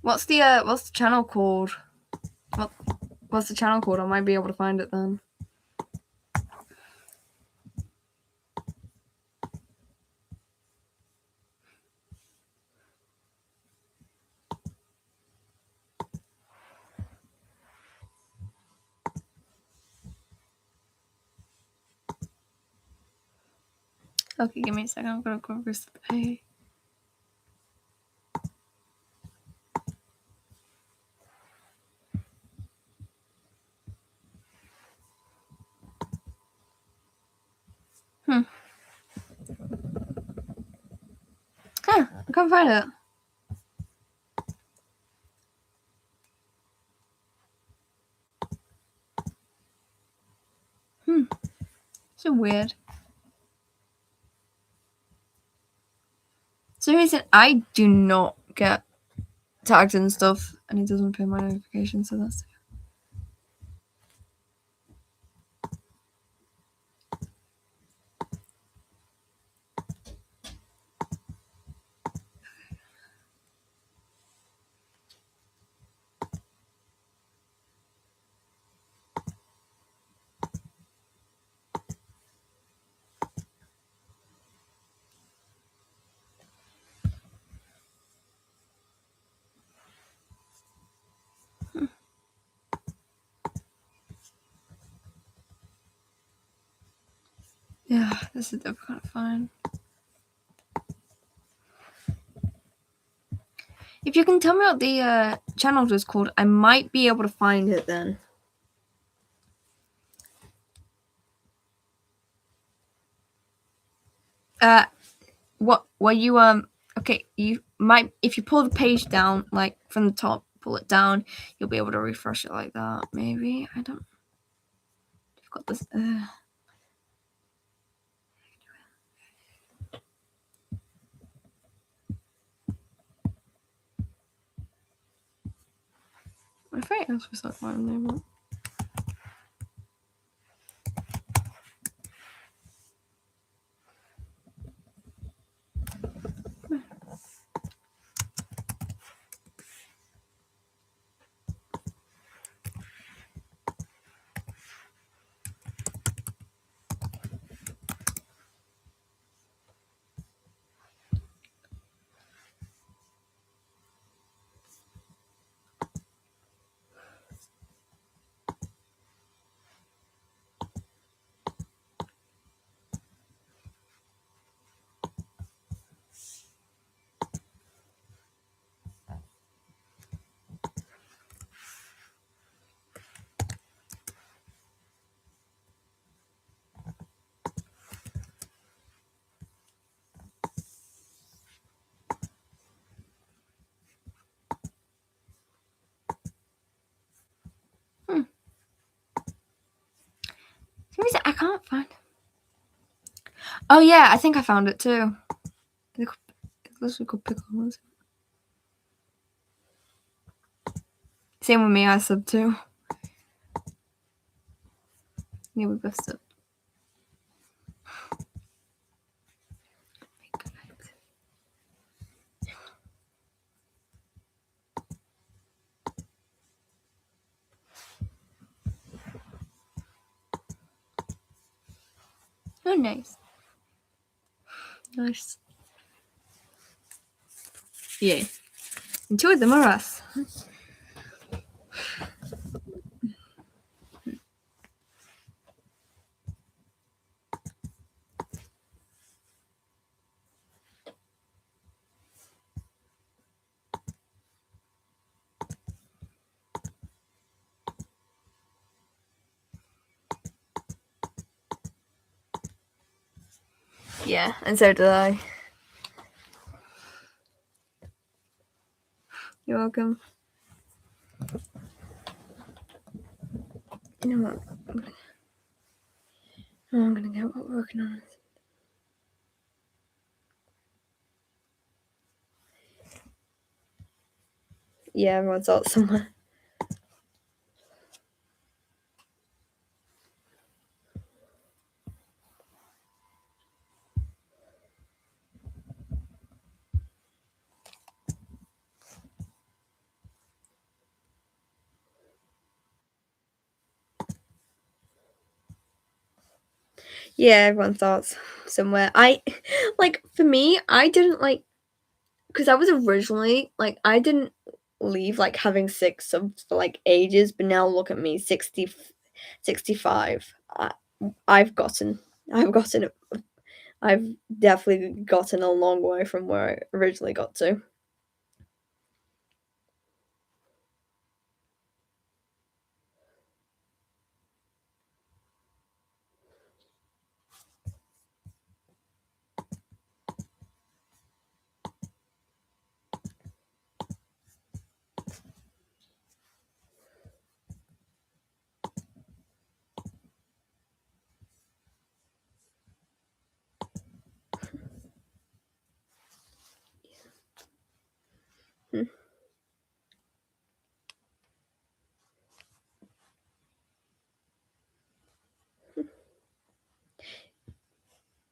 What's the channel called? What's the channel called? I might be able to find it then. Okay, give me a second. I'm gonna go over the pay. Huh, I can't find it. So weird. For some reason, I do not get tags and stuff, and it doesn't pay my notifications, so that's... Yeah, this is definitely kind of fine. If you can tell me what the channel was called, I might be able to find it then. What you okay, you might, if you pull the page down, like from the top, pull it down, you'll be able to refresh it like that. Maybe, I don't... I've got this. My face was not one name. I can't find it. Oh yeah, I think I found it too. It looks like a pickle. Same with me, I sub too. Yeah, we both sub. Oh, nice. Nice. Yeah. Enjoy the morass. Yeah, and so did I. You're welcome. You know what? I'm gonna get what we're working on. Yeah, everyone's out somewhere. Yeah, everyone's out somewhere. For me, I didn't because I was originally I didn't leave having 6 subs for ages, but now look at me, 65. I've gotten I've definitely gotten a long way from where I originally got to. Hmm.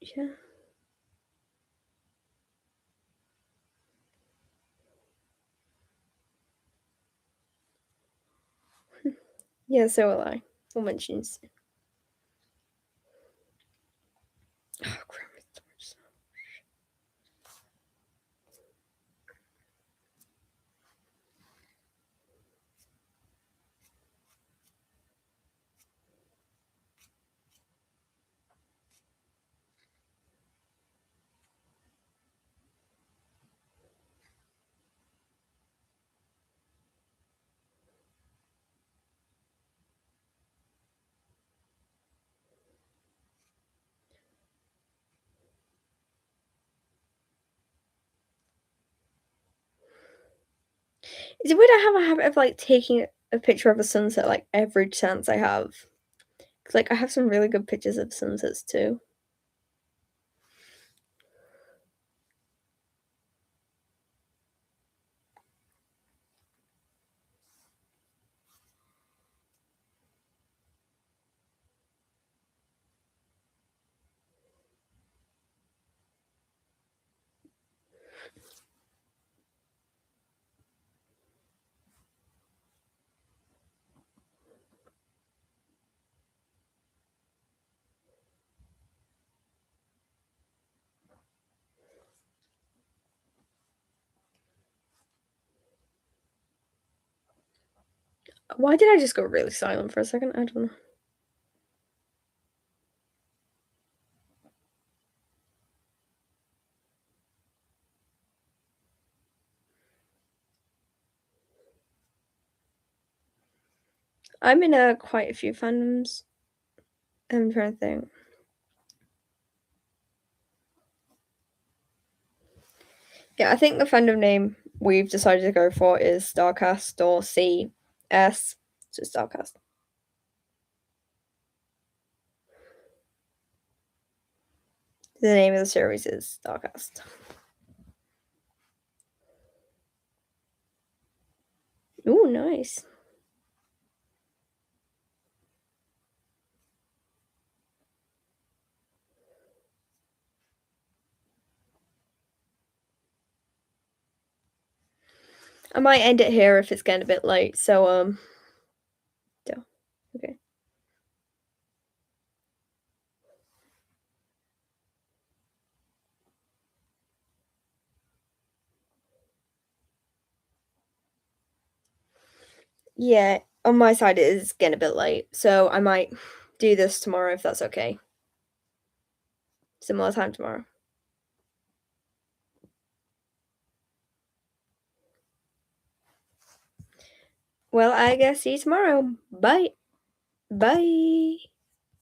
Yeah. Yeah, so will I. We'll mention it soon. Oh, crap. Is it weird I have a habit of, like, taking a picture of a sunset, like, every chance I have? 'Cause, like, I have some really good pictures of sunsets too. Why did I just go really silent for a second? I don't know. I'm in, quite a few fandoms. I'm trying to think. Yeah, I think the fandom name we've decided to go for is Starcast or CS. So Starcast. The name of the series is Starcast. Ooh, nice. I might end it here if it's getting a bit late. So yeah, okay. Yeah, on my side it is getting a bit late, so I might do this tomorrow if that's okay. Similar time tomorrow. Well, I guess see you tomorrow. Bye. Bye.